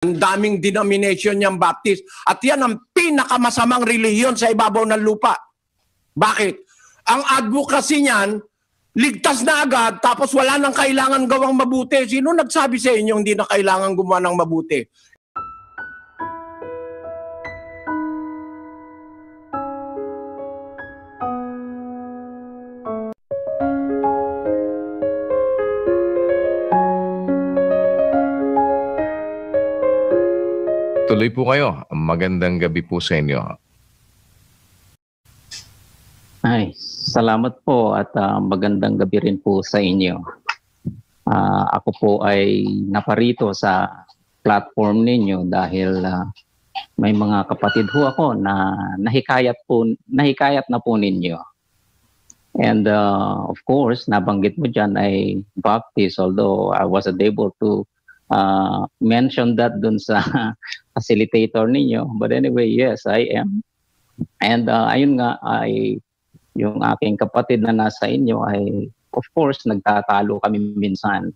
Ang daming denomination niyang Baptist. At yan ang pinakamasamang relihiyon sa ibabaw ng lupa. Bakit? Ang advocacy niyan, ligtas na agad, tapos wala nang kailangan gawang mabuti. Sino nagsabi sa inyo hindi na kailangan gumawa ng mabuti? Tuloy po kayo. Magandang gabi po sa inyo. Ay, salamat po at magandang gabi rin po sa inyo. Ako po ay naparito sa platform ninyo dahil may mga kapatid ho ako na nahikayat na po ninyo. And of course, nabanggit mo dyan ay Baptist, although I wasn't able to mention that dun sa facilitator ninyo. But anyway, yes, I am. And ayun nga, yung aking kapatid na nasa inyo ay, of course, nagtatalo kami minsan.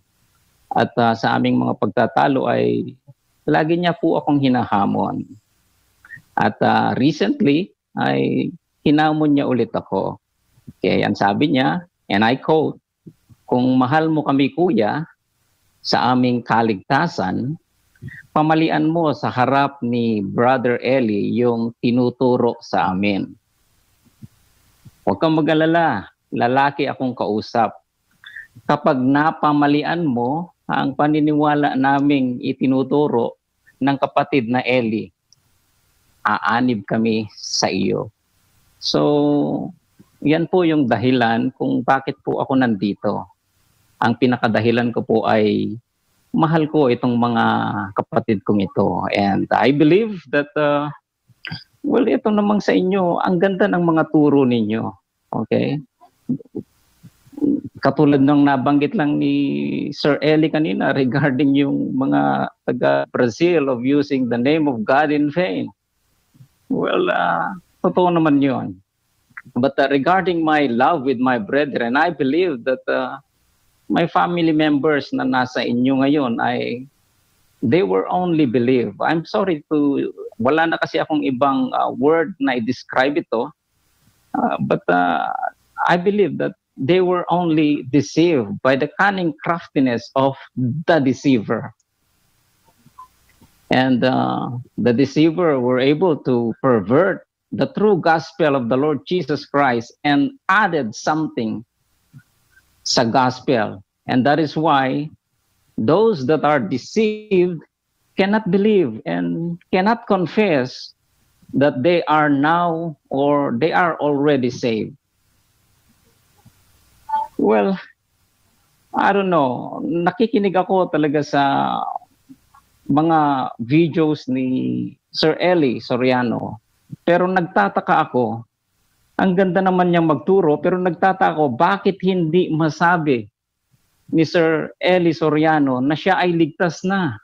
At sa aming mga pagtatalo ay lagi niya po akong hinahamon. At recently ay hinamon niya ulit ako. Okay, ang sabi niya, and I quote, "Kung mahal mo kami, kuya, sa aming kaligtasan, pamalian mo sa harap ni Brother Eli yung tinuturo sa amin. Huwag kang mag-alala, lalaki akong kausap. Kapag napamalian mo ang paniniwala naming itinuturo ng kapatid na Eli, aanib kami sa iyo." So, yan po yung dahilan kung bakit po ako nandito. Ang pinakadahilan ko po ay mahal ko itong mga kapatid kong ito. And I believe that, well, ito namang sa inyo, ang ganda ng mga turo ninyo. Okay? Katulad ng nabanggit lang ni Sir Eli kanina regarding yung mga taga-Brazil of using the name of God in vain. Well, totoo naman yun. But regarding my love with my brethren, I believe that my family members na nasa inyo ngayon ay they were only believe. I'm sorry to, wala na kasi akong ibang word na i-describe ito. But I believe that they were only deceived by the cunning craftiness of the deceiver. And the deceiver were able to pervert the true gospel of the Lord Jesus Christ and added something sa gospel. And that is why those that are deceived cannot believe and cannot confess that they are now or they are already saved. Well, I don't know. Nakikinig ako talaga sa mga videos ni Sir Eli Soriano. Pero nagtataka ako, ang ganda naman niyang magturo, pero nagtataka ako, bakit hindi masabi ni Sir Eli Soriano na siya ay ligtas na?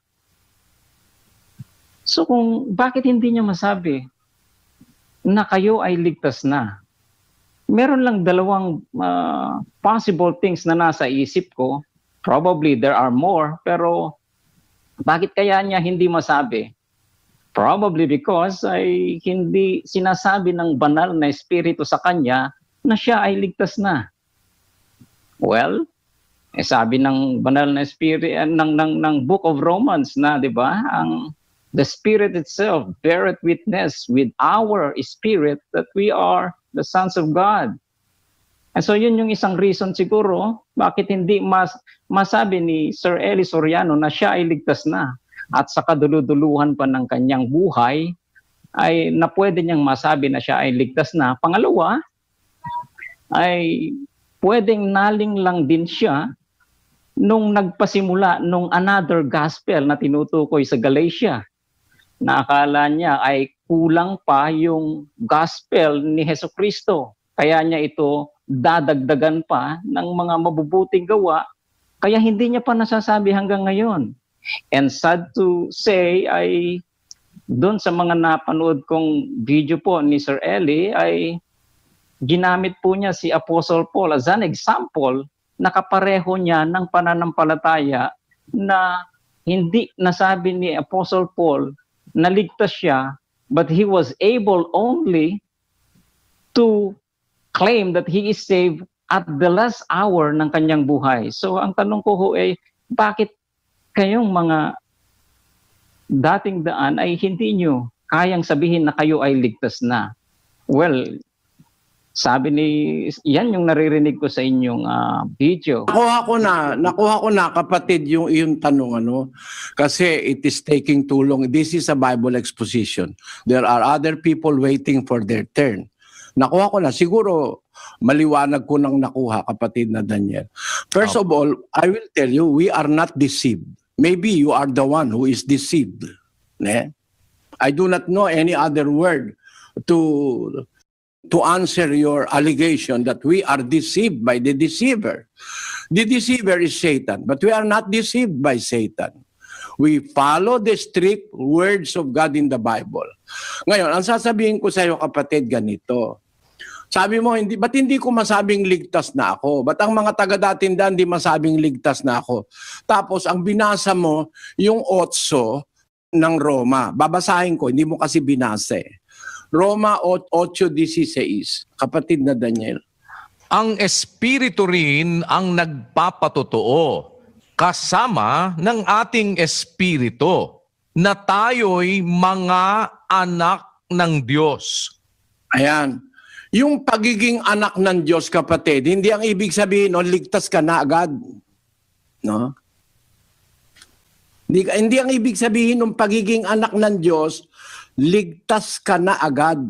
So bakit hindi niya masabi na kayo ay ligtas na? Meron lang dalawang possible things na nasa isip ko. Probably there are more, pero bakit kaya niya hindi masabi? Probably because ay hindi sinasabi ng banal na espiritu sa kanya na siya ay ligtas na. Well, sabi ng banal na espiritu ng Book of Romans na, 'di ba? The Spirit itself beareth witness with our spirit that we are the sons of God. And so yun yung isang reason siguro bakit hindi masabi ni Sir Eli Soriano na siya ay ligtas na. At sa kaduluduluhan pa ng kanyang buhay, ay na pwede niyang masabi na siya ay ligtas na. Pangalawa, ay pwedeng naling lang din siya nung nagpasimula nung another gospel na tinutukoy sa Galatia. Na akala niya ay kulang pa yung gospel ni Hesukristo. Kaya niya ito dadagdagan pa ng mga mabubuting gawa. Kaya hindi niya pa nasasabi hanggang ngayon. And sad to say ay doon sa mga napanood kong video po ni Sir Eli ay ginamit po niya si Apostle Paul as an example na kapareho niya ng pananampalataya na hindi nasabi ni Apostle Paul na ligtas siya, but he was able only to claim that he is saved at the last hour ng kanyang buhay. So ang tanong ko ho ay, bakit kayong mga dating daan ay hindi nyo kayang sabihin na kayo ay ligtas na? Well, sabi ni, yan yung naririnig ko sa inyong video. Nakuha ko na kapatid yung tanong kasi it is taking too long. This is a Bible exposition. There are other people waiting for their turn. Nakuha ko na, siguro maliwanag ko nang nakuha, kapatid na Daniel. First of all, I will tell you, we are not deceived. Maybe you are the one who is deceived. I do not know any other word to answer your allegation that we are deceived by the deceiver. The deceiver is Satan, but we are not deceived by Satan. We follow the strict words of God in the Bible. Ngayon, ang sasabihin ko sa iyo, kapatid, ganito. Sabi mo, ba't hindi ko masabing ligtas na ako? Ba't ang mga taga-datindahan hindi masabing ligtas na ako? Tapos, ang binasa mo, yung 8 ng Roma. Babasahin ko, hindi mo kasi binasa eh. Roma 8:16, kapatid na Daniel. Ang Espiritu rin ang nagpapatotoo kasama ng ating Espiritu na tayo'y mga anak ng Diyos. Ayan. Yung pagiging anak ng Diyos, kapatid, hindi ang ibig sabihin, ligtas ka na agad. No? Hindi ang ibig sabihin ng pagiging anak ng Diyos, ligtas ka na agad.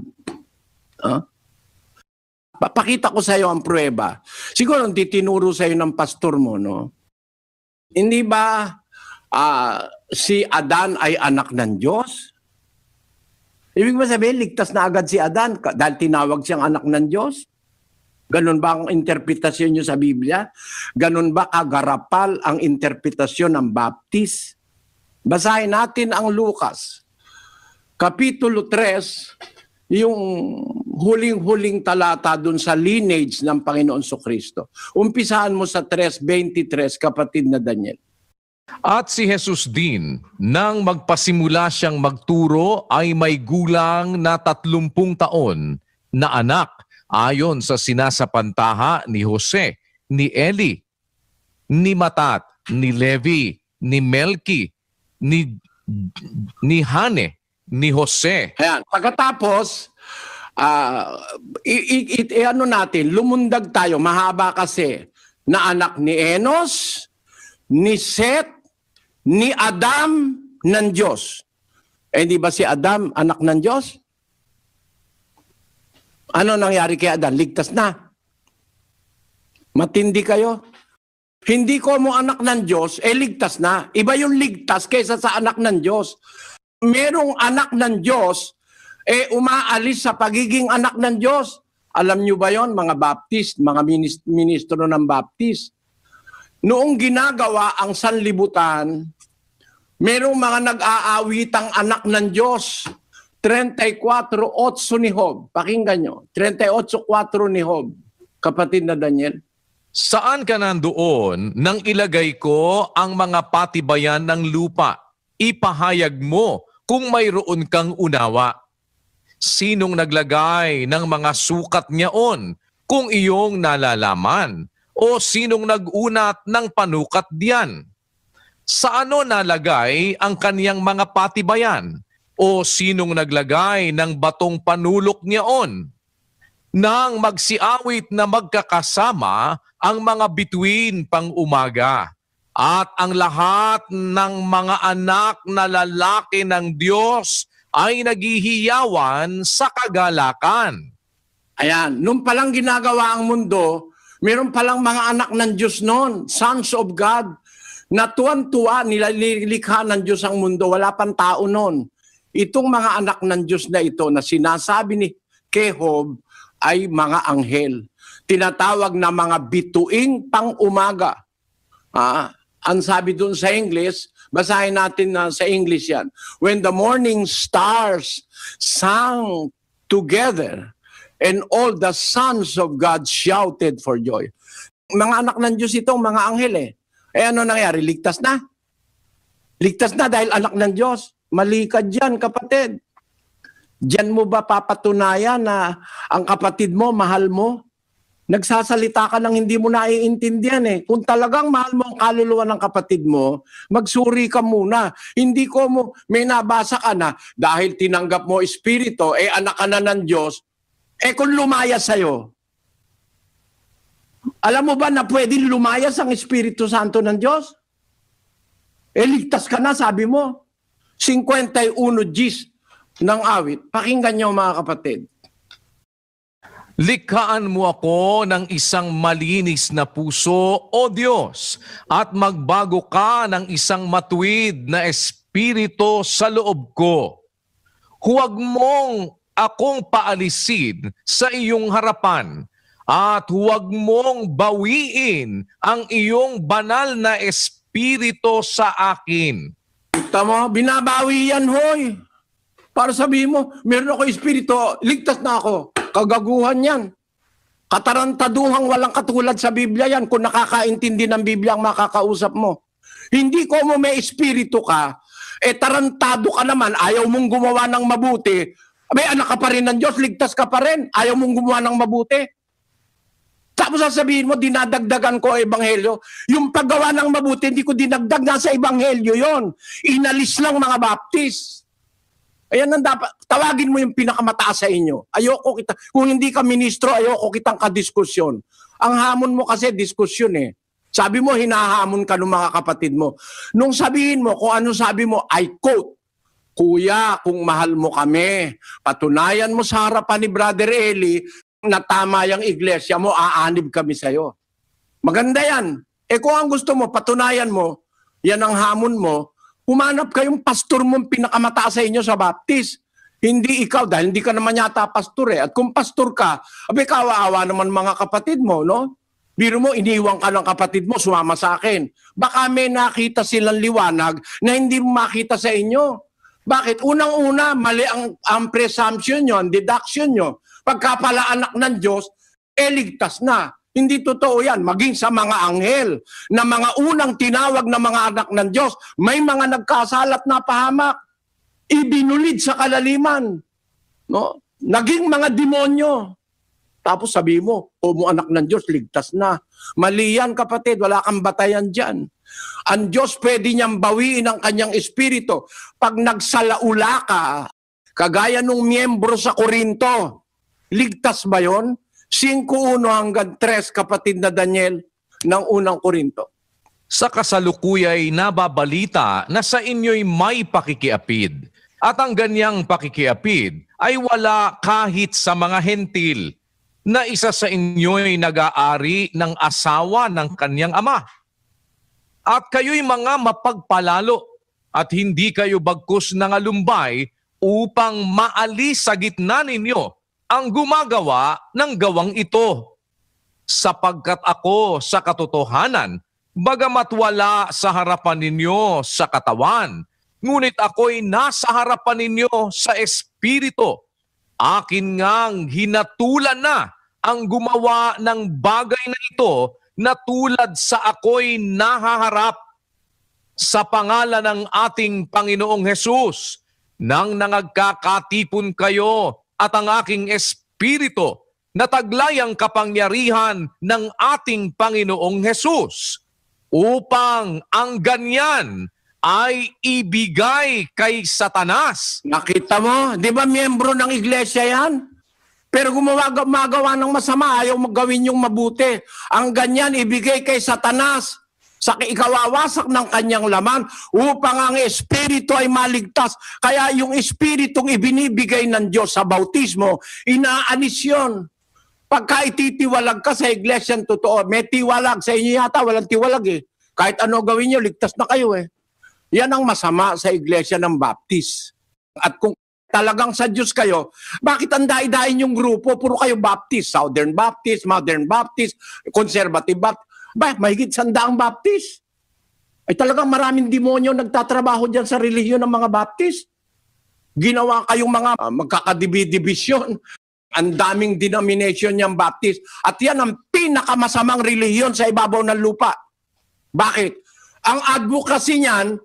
Papakita ko sa iyo ang pruweba. Siguro hindi tinuro sa iyo ng pastor mo, no? Hindi ba si Adan ay anak ng Diyos? Ibig ba sabihin, ligtas na agad si Adan dahil tinawag siyang anak ng Diyos? Ganun ba ang interpretasyon niyo sa Biblia? Ganun ba kagarapal ang interpretasyon ng Baptist? Basahin natin ang Lucas Kapitulo 3, yung huling-huling talata dun sa lineage ng Panginoon Kristo. Umpisahan mo sa 3:23, kapatid na Daniel. At si Jesus din, nang magpasimula siyang magturo, ay may gulang na 30 taon na anak, ayon sa sinasapantaha ni Jose, ni Eli, ni Matat, ni Levi, ni Melki, ni Hane, ni Jose. Ayan. Pagkatapos, lumundag tayo, mahaba kasi, na anak ni Enos, ni Seth, ni Adam ng Diyos. Di ba si Adam anak ng Diyos? Ano nangyari kay Adam? Ligtas na. Matindi kayo. Hindi ko mo anak ng Diyos, ligtas na. Iba yung ligtas kaysa sa anak ng Diyos. Merong anak ng Diyos, umaalis sa pagiging anak ng Diyos. Alam nyo ba yon, mga Baptist, mga ministro ng Baptist? Noong ginagawa ang sanlibutan, merong mga nag-aawitang anak ng Diyos. 34:8 ni Job. Pakinggan nyo. 38:4 ni Job. Kapatid na Daniel. Saan ka nandoon nang ilagay ko ang mga patibayan ng lupa? Ipahayag mo kung mayroon kang unawa. Sinong naglagay ng mga sukat niyaon kung iyong nalalaman? O sinong nag-unat ng panukat diyan? Sa ano nalagay ang kaniyang mga patibayan? O sinong naglagay ng batong panulok niyaon? Nang magsiawit na magkakasama ang mga bituin pang umaga, at ang lahat ng mga anak na lalaki ng Diyos ay naghihiyawan sa kagalakan. Ayan, nung palang ginagawa ang mundo, meron palang mga anak ng Diyos noon, sons of God, na tuwan-tuwa, nilikha ng Diyos ang mundo, wala pang tao noon. Itong mga anak ng Diyos na ito na sinasabi ni Job ay mga anghel. Tinatawag na mga bituing pang umaga. Ang sabi dun sa English, basahin natin sa English yan. When the morning stars sang together and all the sons of God shouted for joy. Mga anak ng Diyos itong mga anghel . Ano nangyari? Ligtas na? Ligtas na dahil anak ng Diyos. Mali ka dyan, kapatid. Diyan mo ba papatunayan na ang kapatid mo, mahal mo? Nagsasalita ka nang hindi mo naiintindihan eh. Kung talagang mahal mo ang kaluluwa ng kapatid mo, magsuri ka muna. Hindi ko mo, may nabasa ka na, dahil tinanggap mo espiritu, anak ka na ng Diyos, kung lumayas sa'yo. Alam mo ba na pwedeng lumayas ang Espiritu Santo ng Diyos? Ligtas ka na, sabi mo. 51 Gs ng awit. Pakinggan niyo mga kapatid. Likhaan mo ako ng isang malinis na puso, O Diyos, at magbago ka ng isang matuwid na espiritu sa loob ko. Huwag mong akong paalisin sa iyong harapan, at huwag mong bawiin ang iyong banal na espiritu sa akin. Tama, binabawi yan, hoy. Para sabihin mo, meron ako espiritu, ligtas na ako. Kagaguhan yan. Katarantaduhang walang katulad sa Biblia yan kung nakakaintindi ng Biblia ang makakausap mo. Hindi ko mo may espiritu ka, tarantado ka naman, ayaw mong gumawa ng mabuti, may anak ka pa rin ng Diyos, ligtas ka pa rin, ayaw mong gumawa ng mabuti. Tapos sasabihin mo, dinadagdagan ko ang ebanghelyo. Yung paggawa ng mabuti, hindi ko dinagdag, nasa ebanghelyo yon. Inalis lang mga baptist. Ayan ang dapat, tawagin mo yung pinakamataas sa inyo. Ayoko kita, kung hindi ka ministro, ayoko kitang kadiskusyon. Ang hamon mo kasi diskusyon eh. Sabi mo, hinahamon ka ng mga kapatid mo. Nung sabihin mo, kung ano sabi mo, I quote, Kuya, kung mahal mo kami, patunayan mo sa harapan ni Brother Eli na tama yung iglesia mo, aanib kami sa'yo. Maganda yan. Kung ang gusto mo, patunayan mo, yan ang hamon mo, humanap kayong pastor mong pinakamataas sa inyo sa baptist. Hindi ikaw, dahil hindi ka naman yata pastor eh. At kung pastor ka, kawawa naman mga kapatid mo, no? Biro mo, iniwan ka ng kapatid mo, sumama sa akin. Baka may nakita silang liwanag na hindi mo makita sa inyo. Bakit? Unang-una, mali ang presumption nyo, ang deduction nyo. Pagka pala anak ng Diyos, ligtas na. Hindi totoo yan. Maging sa mga anghel na mga unang tinawag na mga anak ng Diyos, may mga nagkasalat na pahamak. Ibinulid sa kalaliman. No? Naging mga demonyo. Tapos sabi mo, mo anak ng Diyos, ligtas na. Mali yan kapatid, wala kang batayan dyan. Ang Diyos pwede niyang bawiin ang kanyang espiritu. Pag nagsalaula ka, kagaya nung miyembro sa Korinto, ligtas ba yon? 5:1 hanggang 3, kapatid na Daniel, ng unang Korinto. Sa kasalukuyay nababalita na sa inyo'y may pakikiapid, at ang ganyang pakikiapid ay wala kahit sa mga hentil, na isa sa inyo'y nag-aari ng asawa ng kanyang ama. At kayo'y mga mapagpalalo, at hindi kayo bagkus ng alumbay upang maalis sa gitna ninyo ang gumagawa ng gawang ito. Sapagkat ako sa katotohanan, bagamat wala sa harapan ninyo sa katawan, ngunit ako'y nasa harapan ninyo sa espiritu. Akin ngang hinatulan na ang gumawa ng bagay na ito na tulad sa ako'y nahaharap sa pangalan ng ating Panginoong Hesus, nang nangagkakatipon kayo at ang aking espiritu na taglay ang kapangyarihan ng ating Panginoong Hesus, upang ang ganyan ay ibigay kay Satanas. Nakita mo? Di ba miyembro ng iglesia yan? Pero gumagawa ng masama, ayaw magawin yung mabuti. Ang ganyan ibigay kay Satanas sa ikawawasak ng kanyang laman upang ang espiritu ay maligtas. Kaya yung espiritong ibinibigay ng Diyos sa bautismo, inaalis yun. Pagka ititiwalag ka sa iglesyang totoo, may tiwalag. Sa inyo yata, walang tiwalag eh. Kahit ano gawin nyo, ligtas na kayo eh. Yan ang masama sa iglesia ng Baptist. At kung talagang sa Diyos kayo, bakit ang dai-dain yung grupo? Puro kayo Baptist, Southern Baptist, Modern Baptist, Conservative Baptist. Mahigit 100 Baptist. Ay talagang maraming demonyo nagtatrabaho dyan sa relihiyon ng mga Baptist. Ginawa kayong mga magkakadibisyon. Ang daming denomination niyang Baptist. At yan ang pinakamasamang relihiyon sa ibabaw ng lupa. Bakit? Ang advocacy niyan,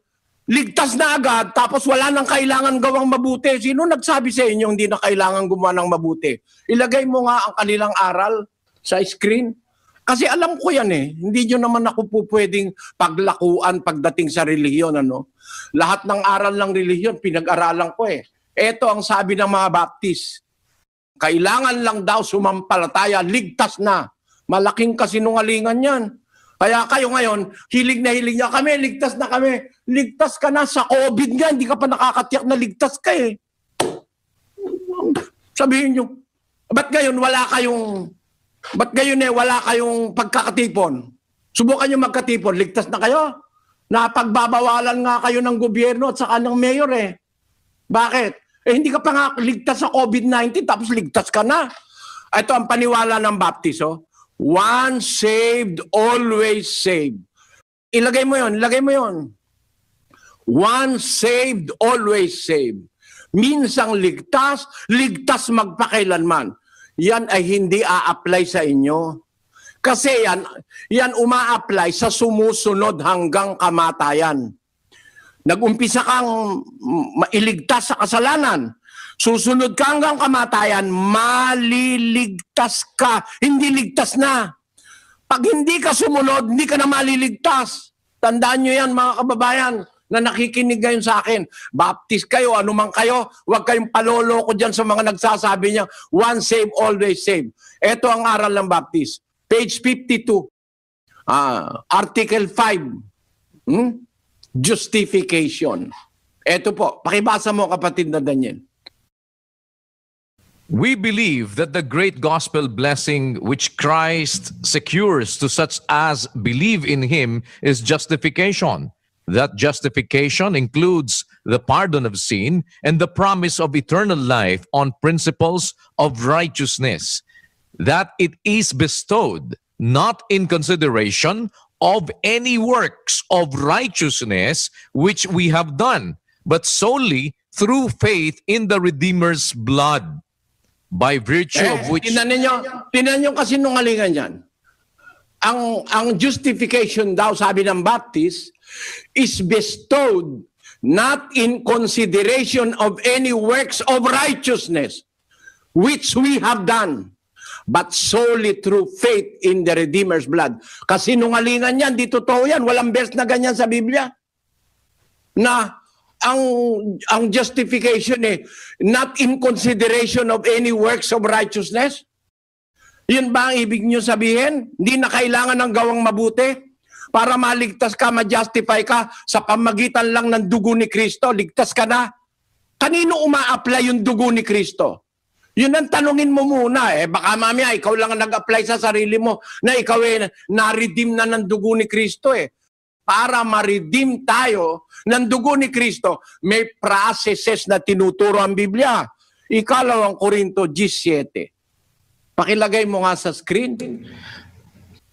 ligtas na agad, tapos wala nang kailangan gawang mabuti. Sino nagsabi sa inyo hindi na kailangan gumawa ng mabuti? Ilagay mo nga ang kanilang aral sa screen. Kasi alam ko yan eh. Hindi nyo naman ako po pwedeng paglakuan pagdating sa relihiyon. Ano? Lahat ng aral ng relihiyon, pinag-aralan ko eh. Ito ang sabi ng mga Baptist. Kailangan lang daw sumampalataya, ligtas na. Malaking kasinungalingan yan. Kaya kayo ngayon, hilig na kami, ligtas na kami. Ligtas ka na sa COVID nga, hindi ka pa nakakatiyak na ligtas ka eh. Sabihin nyo, ba't ngayon wala kayong pagkakatipon? Subukan nyo magkatipon, ligtas na kayo? Napagbabawalan nga kayo ng gobyerno at saka ng mayor eh. Bakit? Hindi ka pa nga ligtas sa COVID-19 tapos ligtas ka na. Ito ang paniwala ng Baptist. Oh. Once saved, always saved. Ilagay mo yon. Once saved, always saved. Minsang ligtas, ligtas magpakailanman. Yan ay hindi a-apply sa inyo. Kasi yan uma-apply sa sumusunod hanggang kamatayan. Nag-umpisa kang mailigtas sa kasalanan. Susunod ka hanggang kamatayan, maliligtas ka. Hindi ligtas na. Pag hindi ka sumunod, hindi ka na maliligtas. Tandaan nyo yan mga kababayan na nakikinig ngayon sa akin. Baptist kayo, anumang kayo, huwag kayong paloloko dyan sa mga nagsasabi niya, once saved, always saved. Ito ang aral ng Baptist. Page 52. Article 5. Justification. Ito po, pakibasa mo kapatid na Daniel. We believe that the great gospel blessing which Christ secures to such as believe in him is justification. That justification includes the pardon of sin and the promise of eternal life on principles of righteousness. That it is bestowed not in consideration of any works of righteousness which we have done, but solely through faith in the Redeemer's blood, by virtue of which... Tinan nyo kasi nungalingan yan. Ang justification daw, sabi ng Baptist, is bestowed not in consideration of any works of righteousness which we have done, but solely through faith in the Redeemer's blood. Kasi nungalingan yan, di totoo yan. Walang verse na ganyan sa Biblia. Na ang justification not in consideration of any works of righteousness. Yun ba ang ibig nyo sabihin? Hindi na kailangan ng gawang mabuti para maligtas ka, ma-justify ka sa pamagitan lang ng dugo ni Kristo, ligtas ka na. Kanino uma-apply yung dugo ni Kristo? Yun ang tanungin mo muna. Baka mamaya ikaw lang ang nag-apply sa sarili mo na ikaw na-redeem na ng dugo ni Kristo Para ma-redeem tayo ng dugo ni Kristo, may processes na tinuturo ang Biblia. Ikalawang Korinto 17. Pakilagay mo nga sa screen.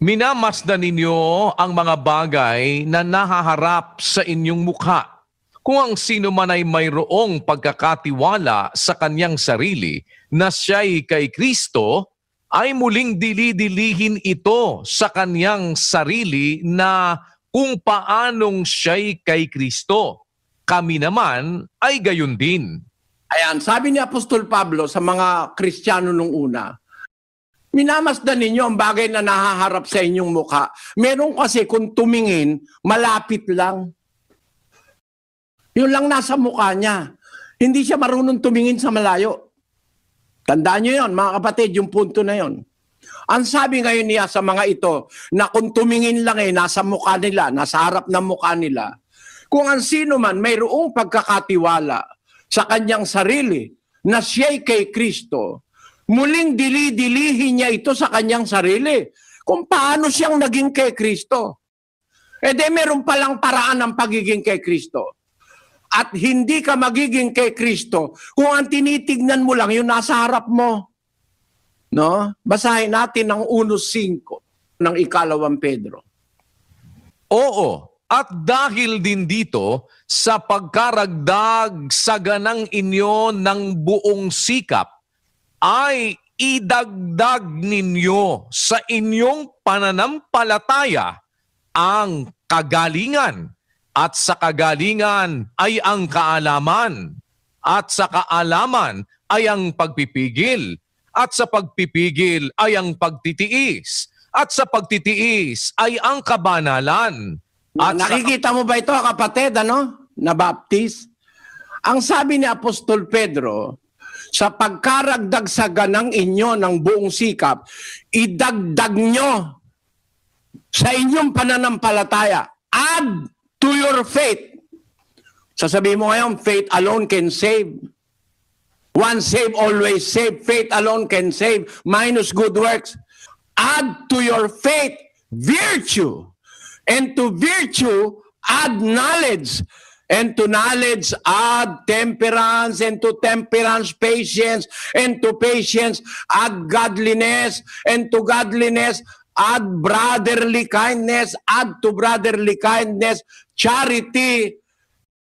Minamasdan ninyo ang mga bagay na nahaharap sa inyong mukha. Kung ang sino man ay mayroong pagkakatiwala sa kanyang sarili na siya'y kay Kristo, ay muling dili-dilihin ito sa kanyang sarili na kung paanong siya'y kay Kristo. Kami naman ay gayon din. Ayan, sabi ni Apostol Pablo sa mga Kristiyano nung una, minamasdan ninyo ang bagay na nahaharap sa inyong mukha. Meron kasi kung tumingin, malapit lang. Yun lang nasa mukha niya. Hindi siya marunong tumingin sa malayo. Tandaan nyo yun, mga kapatid, yung punto na yun. Ang sabi ngayon niya sa mga ito, na kung tumingin lang nasa mukha nila, nasa harap ng mukha nila, kung ang sino man mayroong pagkakatiwala sa kanyang sarili na siya'y kay Kristo, muling dili-dilihin niya ito sa kanyang sarili. Kung paano siyang naging kay Kristo. Meron palang paraan ng pagiging kay Kristo. At hindi ka magiging kay Kristo kung ang tinitignan mo lang yung nasa harap mo. No? Basahin natin ang 1:5 ng 2 Pedro. Oo, at dahil din dito sa pagkaragdag sa ganang inyo ng buong sikap, ay idagdag ninyo sa inyong pananampalataya ang kagalingan, at sa kagalingan ay ang kaalaman, at sa kaalaman ay ang pagpipigil, at sa pagpipigil ay ang pagtitiis, at sa pagtitiis ay ang kabanalan. At Nakikita mo ba ito, kapatid, na baptist? Ang sabi ni Apostol Pedro, sa pagkaragdag sa ganang inyo ng buong sikap, idagdag nyo sa inyong pananampalataya. Add to your faith. Sasabihin mo ngayon, faith alone can save. Once saved, always saved. Faith alone can save. Minus good works. Add to your faith virtue. And to virtue, add knowledge. And to knowledge, add temperance. And to temperance, patience. And to patience, add godliness. And to godliness, add brotherly kindness. Add to brotherly kindness, charity.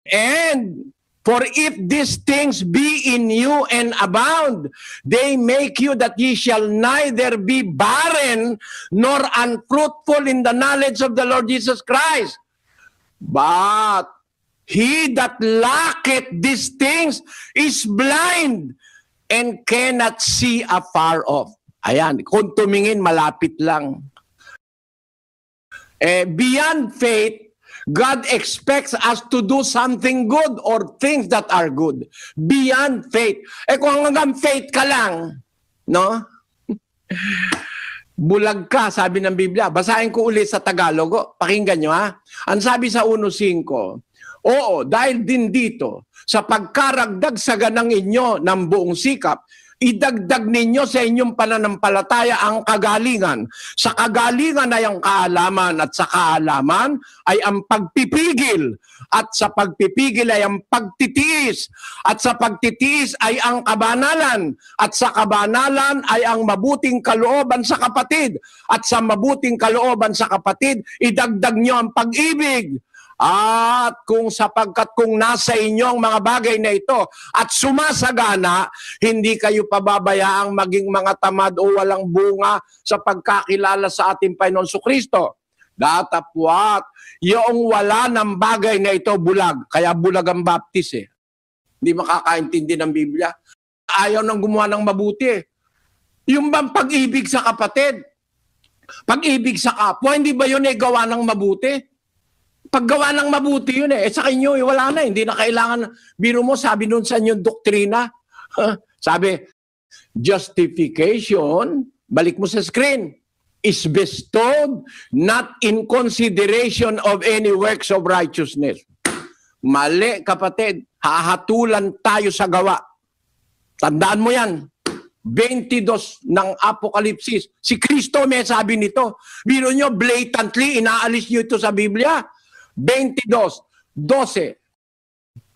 And for if these things be in you and abound, they make you that ye shall neither be barren nor unfruitful in the knowledge of the Lord Jesus Christ. But he that lacketh these things is blind and cannot see afar off. Ayan, kung tumingin, malapit lang. Beyond faith, God expects us to do something good or things that are good. Beyond faith. Kung hanggang faith ka lang, no? Bulag ka, sabi ng Biblia. Basahin ko ulit sa Tagalog. Pakinggan nyo, ha? Ang sabi sa 1:5, oo, dahil din dito, sa pagkaragdag sa ganang inyo ng buong sikap, idagdag ninyo sa inyong pananampalataya ang kagalingan. Sa kagalingan ay ang kaalaman, at sa kaalaman ay ang pagpipigil, at sa pagpipigil ay ang pagtitiis, at sa pagtitiis ay ang kabanalan, at sa kabanalan ay ang mabuting kalooban sa kapatid, at sa mabuting kalooban sa kapatid, idagdag nyo ang pag-ibig. At sapagkat kung nasa inyo ang mga bagay na ito at sumasagana, hindi kayo pababayaang maging mga tamad o walang bunga sa pagkakilala sa ating Panginoon Kristo. Datapwat, yung wala ng bagay na ito bulag. Kaya bulag ang baptist eh. Hindi makakaintindi ng Biblia. Ayaw nang gumawa ng mabuti eh. Yung bang pag-ibig sa kapatid, pag-ibig sa kapwa, hindi ba yun gawa ng mabuti? Paggawa ng mabuti yun eh. Sa inyo, wala na. Hindi na kailangan. Biro mo, sabi nun sa inyong doktrina. Sabi, justification, balik mo sa screen, is bestowed not in consideration of any works of righteousness. Mali, kapatid. Hahatulan tayo sa gawa. Tandaan mo yan. 22 ng Apokalipsis. Si Kristo may sabi nito. Biro nyo, blatantly, inaalis nyo ito sa Biblia. 22:12.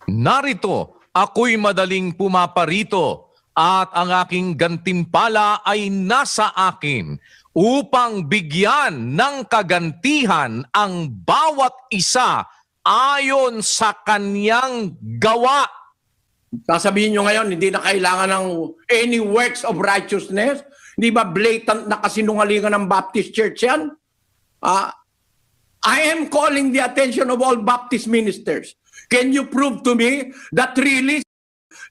narito, ako'y madaling pumaparito at ang aking gantimpala ay nasa akin upang bigyan ng kagantihan ang bawat isa ayon sa kanyang gawa. Sasabihin nyo ngayon, hindi na kailangan ng any works of righteousness. Hindi ba blatant na kasinungalingan ng Baptist Church yan? I am calling the attention of all Baptist ministers. Can you prove to me that really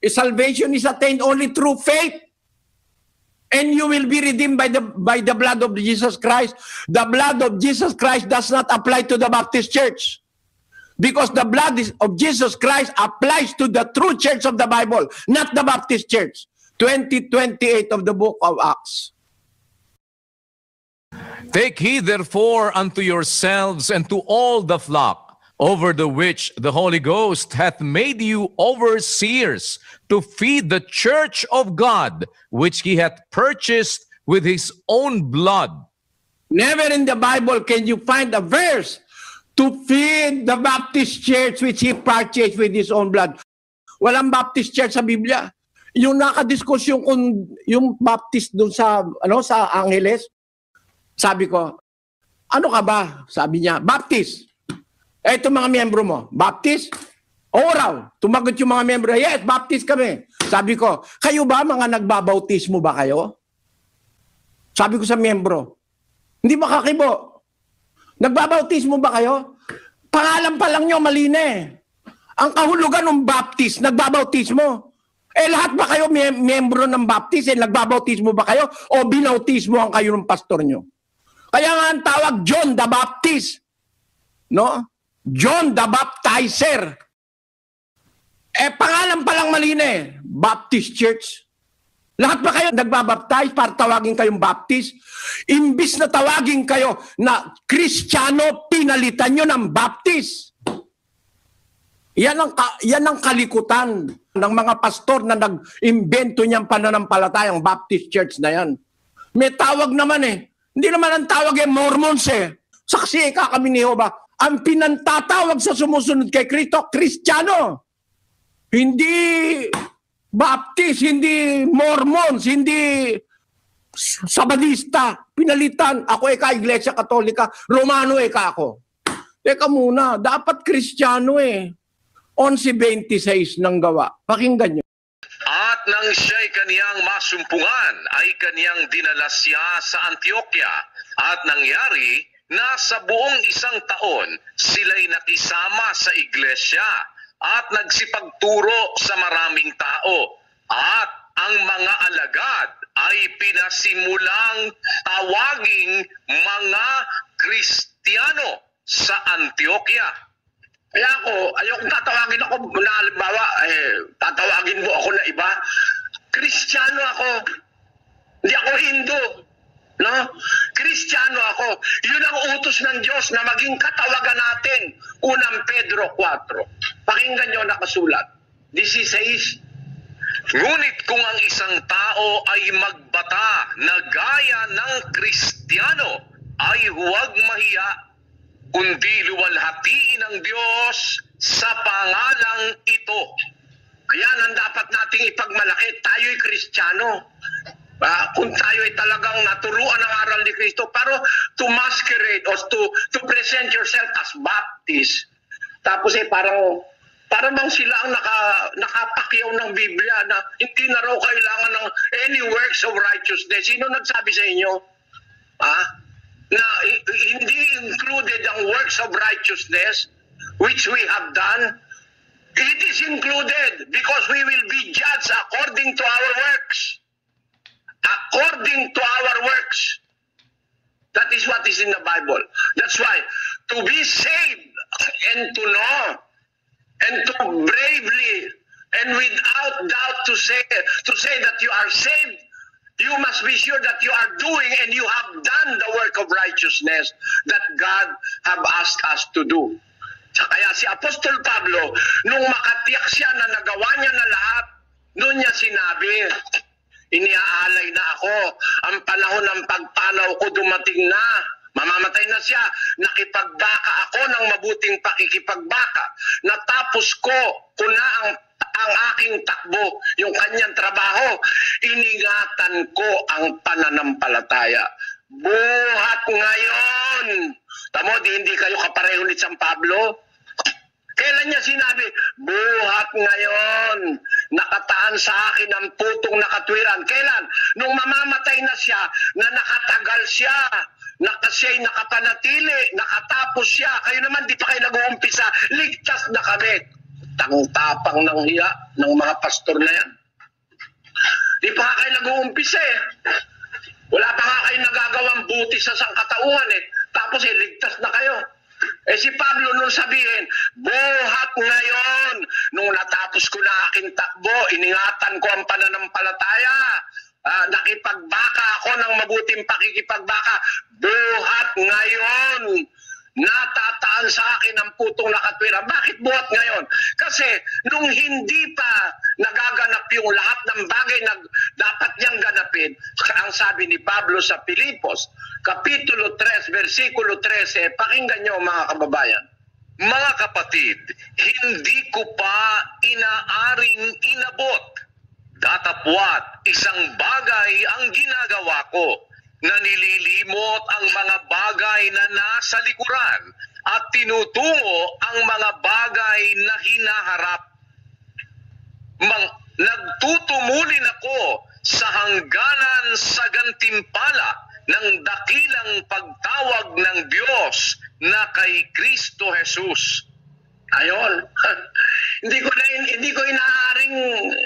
salvation is attained only through faith? And you will be redeemed by the blood of Jesus Christ. The blood of Jesus Christ does not apply to the Baptist Church. Because the blood of Jesus Christ applies to the true church of the Bible, not the Baptist Church. 20:28 of the book of Acts. Take heed therefore unto yourselves and to all the flock, over the which the Holy Ghost hath made you overseers, to feed the church of God, which he hath purchased with his own blood. Never in the Bible can you find a verse to feed the Baptist church which he purchased with his own blood. Walang Baptist church sa Biblia. Yung nakadiskusyon kung yung Baptist doon sa Angeles, sabi ko, ano ka ba? Sabi niya, Baptist. Ito mga miyembro mo, Baptist? Oo raw. Tumagot yung mga miyembro, yes, Baptist kami. Sabi ko, kayo ba mga nagbabautismo ba kayo? Sabi ko sa miyembro, hindi ba kakibo? Nagbabautismo ba kayo? Pangalan pa lang nyo, mali na eh. Ang kahulugan ng baptist, nagbabautismo. Eh lahat ba kayo miyembro ng baptist? Eh nagbabautismo ba kayo? O binautismo ang kayo ng pastor nyo? Kaya nga ang tawag John the Baptist. No? John the Baptizer. Eh pangalan pa lang mali na eh. Baptist Church. Lahat ba kayo nagbabaptize para tawagin kayong Baptist? Imbis na tawagin kayo na Kristiyano, pinalitan nyo ng Baptist. Yan ang kalikutan ng mga pastor na nag-imbento niyang pananampalatayang Baptist Church na yan. May tawag naman eh. Hindi naman ang tawag eh, Mormons eh. Saksi ka kami ni Jehovah. Ang pinantatawag sa sumusunod kay Kristo, Kristiyano. Hindi Baptist, hindi Mormons, hindi Sabadista. Pinalitan. Ako eka, Iglesia Katolika. Romano eka ako. Teka muna, dapat Kristiyano eh. 11:26 ng gawa. Pakinggan nyo. At nang siya'y kaniyang masumpungan, ay kaniyang dinala siya sa Antioquia. At nangyari na sa buong 1 taon, sila'y nakisama sa iglesia at nagsipagturo sa maraming tao. At ang mga alagad ay pinasimulang tawaging mga Kristiyano sa Antioquia. Kaya ayokong tatawagin ako na halimbawa, tatawagin mo ako na iba. Kristiyano ako. Hindi ako Hindu. No? Kristiyano ako. Yun ang utos ng Diyos na maging katawagan natin. Unang Pedro 4. Pakinggan nyo nakasulat. 16. Ngunit kung ang isang tao ay magbata na gaya ng Kristiyano, ay huwag mahiya, kundi luwalhatiin ng Diyos sa pangalang ito. Kaya ang dapat nating ipagmalaki, tayo'y Kristiyano. Kung tayo ay talagang naturuan ng aral ni Kristo, pero to masquerade or to present yourself as Baptist. Tapos parang bang sila ang nakapakyaw ng Biblia na hindi na raw kailangan ng any works of righteousness. Sino nagsabi sa inyo? Na hindi included ang works of righteousness which we have done? It is included because we will be judged according to our works. According to our works. That is what is in the Bible. That's why to be saved and to know and to bravely and without doubt to say that you are saved, you must be sure that you are doing and you have done the work of righteousness that God have asked us to do. Kaya si Apostol Pablo, nung makatiyak siya na nagawa niya na lahat, noon niya sinabi, iniaalay na ako, ang panahon ng pagpanaw ko dumating na, mamamatay na siya, nakipagbaka ako ng mabuting pakikipagbaka, natapos ko na ang aking takbo, yung kanyang trabaho, iningatan ko ang pananampalataya. Buhat ngayon. Tamo, hindi kayo kapareho ni San Pablo? Kailan niya sinabi, buhat ngayon, nakataan sa akin ang putong nakatwiran. Kailan? Nung mamamatay na siya, na nakatagal siya, siya'y nakapanatili, nakatapos siya. Kayo naman, di pa kayo nag-uumpisa, ligtas na kami. Tang-tapang ng hiya ng mga pastor na yan. Di pa kayo nag-uumpisa eh. Wala pa nga kayo nagagawang buti sa sangkatauhan eh. Tapos ligtas na kayo. Si Pablo nung sabihin, buhat ngayon, nung natapos ko na aking takbo, iningatan ko ang pananampalataya, nakipagbaka ako ng mabuting pakikipagbaka, buhat ngayon, natataan sa akin ang putong nakatwira. Bakit buhat ngayon? Kasi nung hindi pa nagaganap yung lahat ng bagay na dapat niyang ganapin, ang sabi ni Pablo sa Pilipos, Kapitulo 3, versikulo 13, pakinggan niyo mga kababayan. Mga kapatid, hindi ko pa inaaring inabot. Datapwat, isang bagay ang ginagawa ko, na nililimot ang mga bagay na nasa likuran at tinutungo ang mga bagay na hinaharap. Nagtutumulin ako sa hangganan sa gantimpala ng dakilang pagtawag ng Diyos na kay Kristo Jesus. Ayon. hindi ko inaaring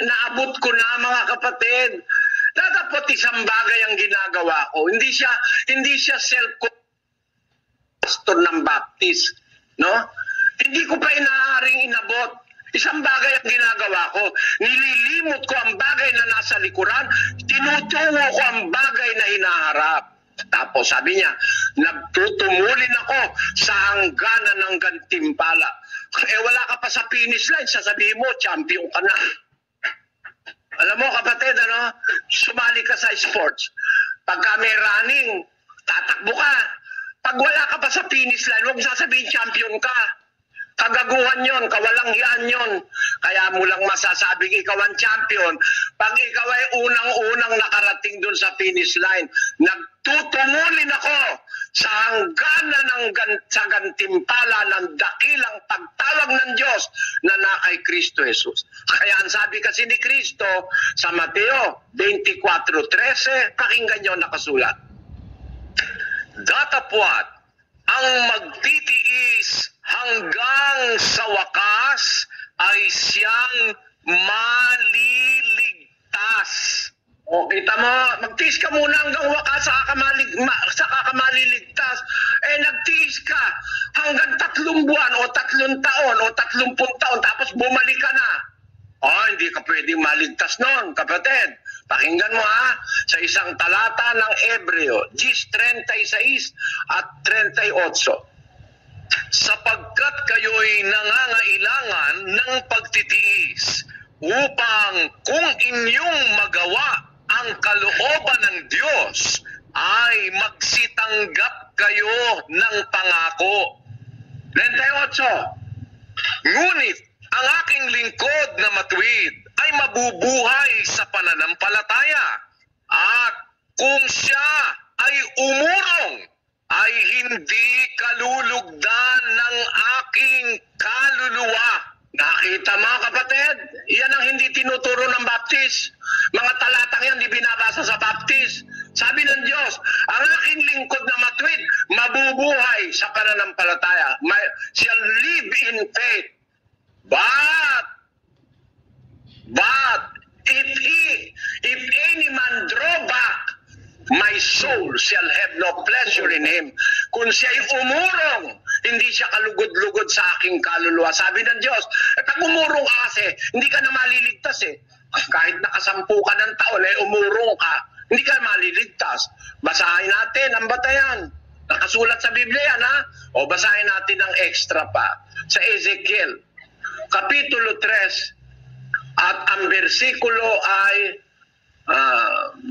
naabot ko na, mga kapatid. Dapat isang bagay ang ginagawa ko. Hindi siya pastor ng Baptist, no? Hindi ko pa inaaring inabot. Isang bagay ang ginagawa ko. Nililimot ko ang bagay na nasa likuran, tinutungo ko ang bagay na hinaharap. Tapos sabi niya, nagtutumulin ako sa hangganan ng gantimpala. Wala ka pa sa finish line, sasabihin mo, champion ka na. Alam mo, kapatid, sumali ka sa sports. Pagka may running, tatakbo ka. Pag wala ka pa sa finish line, huwag sasabihin champion ka. Kagaguhan yon, kawalangian yon. Kaya mo lang masasabing ikaw ang champion pag ikaw ay unang-unang nakarating dun sa finish line. Nagtutumulin ako sa hangganan sa gantimpala ng dakilang pagtawag ng Diyos na nakay Kristo Jesus. Kaya ang sabi kasi ni Kristo sa Mateo 24:13, pakinggan nyo nakasulat. Datapwat ang magtitiis hanggang sa wakas ay siyang maliligtas. O, kita mo, magtiis ka muna hanggang wakas, saka ka maliligtas. Nagtiis ka hanggang 3 buwan o 3 taon o 30 taon, tapos bumalik ka na. Hindi ka pwedeng maligtas nun, kapatid. Pakinggan mo sa isang talata ng Hebreo, 10:36 at 38. Sapagkat kayo'y nangangailangan ng pagtitiis upang kung inyong magawa ang kalooban ng Diyos ay magsitanggap kayo ng pangako. 38. Ngunit ang aking lingkod na matuwid ay mabubuhay sa pananampalataya, at kung siya ay umurong ay hindi kalulugdan ng aking kaluluwa. Nakita mga kapatid, yan ang hindi tinuturo ng Baptist. Mga talatang yan di binabasa sa Baptist. Sabi ng Diyos, ang aking lingkod na matuwid, mabubuhay sa pananampalataya. Shall live in faith. But if any man draw back, my soul shall have no pleasure in him. Kung siya'y umurong, hindi siya kalugod-lugod sa aking kaluluwa. Sabi ng Diyos, pag umurong ka kasi, hindi ka na maliligtas Kahit nakasampu ka ng taon, umurong ka, hindi ka maliligtas. Basahin natin ang batayan. Nakasulat sa Biblia yan, O basahin natin ng extra pa. Sa Ezekiel, Kapitulo 3, at ang versikulo ay 19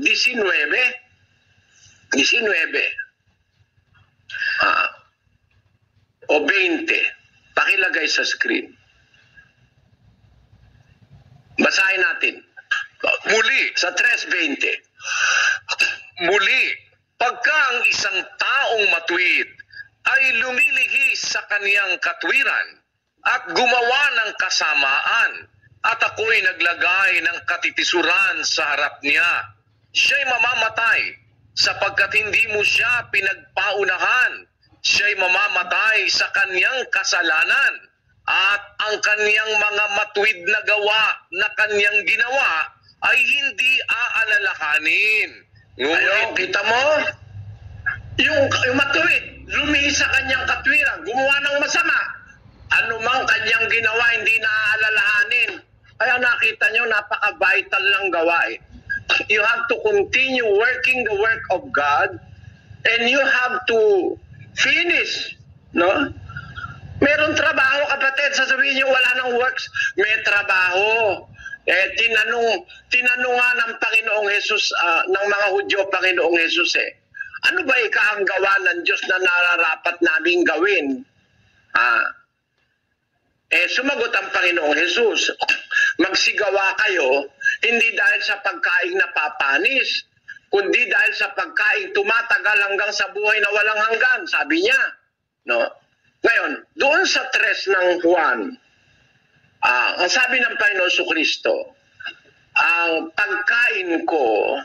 o 20. Pakilagay sa screen. Basahin natin. Muli, sa 3:20. Muli, pagka ang isang taong matuwid ay lumilihis sa kaniyang katwiran at gumawa ng kasamaan, at ako'y naglagay ng katitisuran sa harap niya, siya'y mamamatay sapagkat hindi mo siya pinagpaunahan. Siya'y mamamatay sa kaniyang kasalanan, at ang kaniyang mga matuwid na gawa na kaniyang ginawa ay hindi aalalahanin. Ngayon, kita mo? Yung matuwid, lumihis sa kanyang katwiran, gumawa ng masama. Ano mang kanyang ginawa, hindi naaalalahanin. Kaya nakita nyo, napaka-vital ng gawain. You have to continue working the work of God, and you have to finish, no? Meron trabaho, kapatid. Sasabihin nyo, wala nang works. May trabaho. Tinanong nga ng Panginoong Jesus, ng mga Hudyo, Panginoong Jesus, ano ba ang gawa ng Diyos na nararapat naming gawin? Sumagot ang Panginoong Jesus, magsigawa kayo, hindi dahil sa pagkain na papanis, kundi dahil sa pagkain tumatagal hanggang sa buhay na walang hanggan, sabi niya. No? Ngayon, doon sa 3 ng Juan, ang sabi ng Panginoon Jesucristo, ang pagkain ko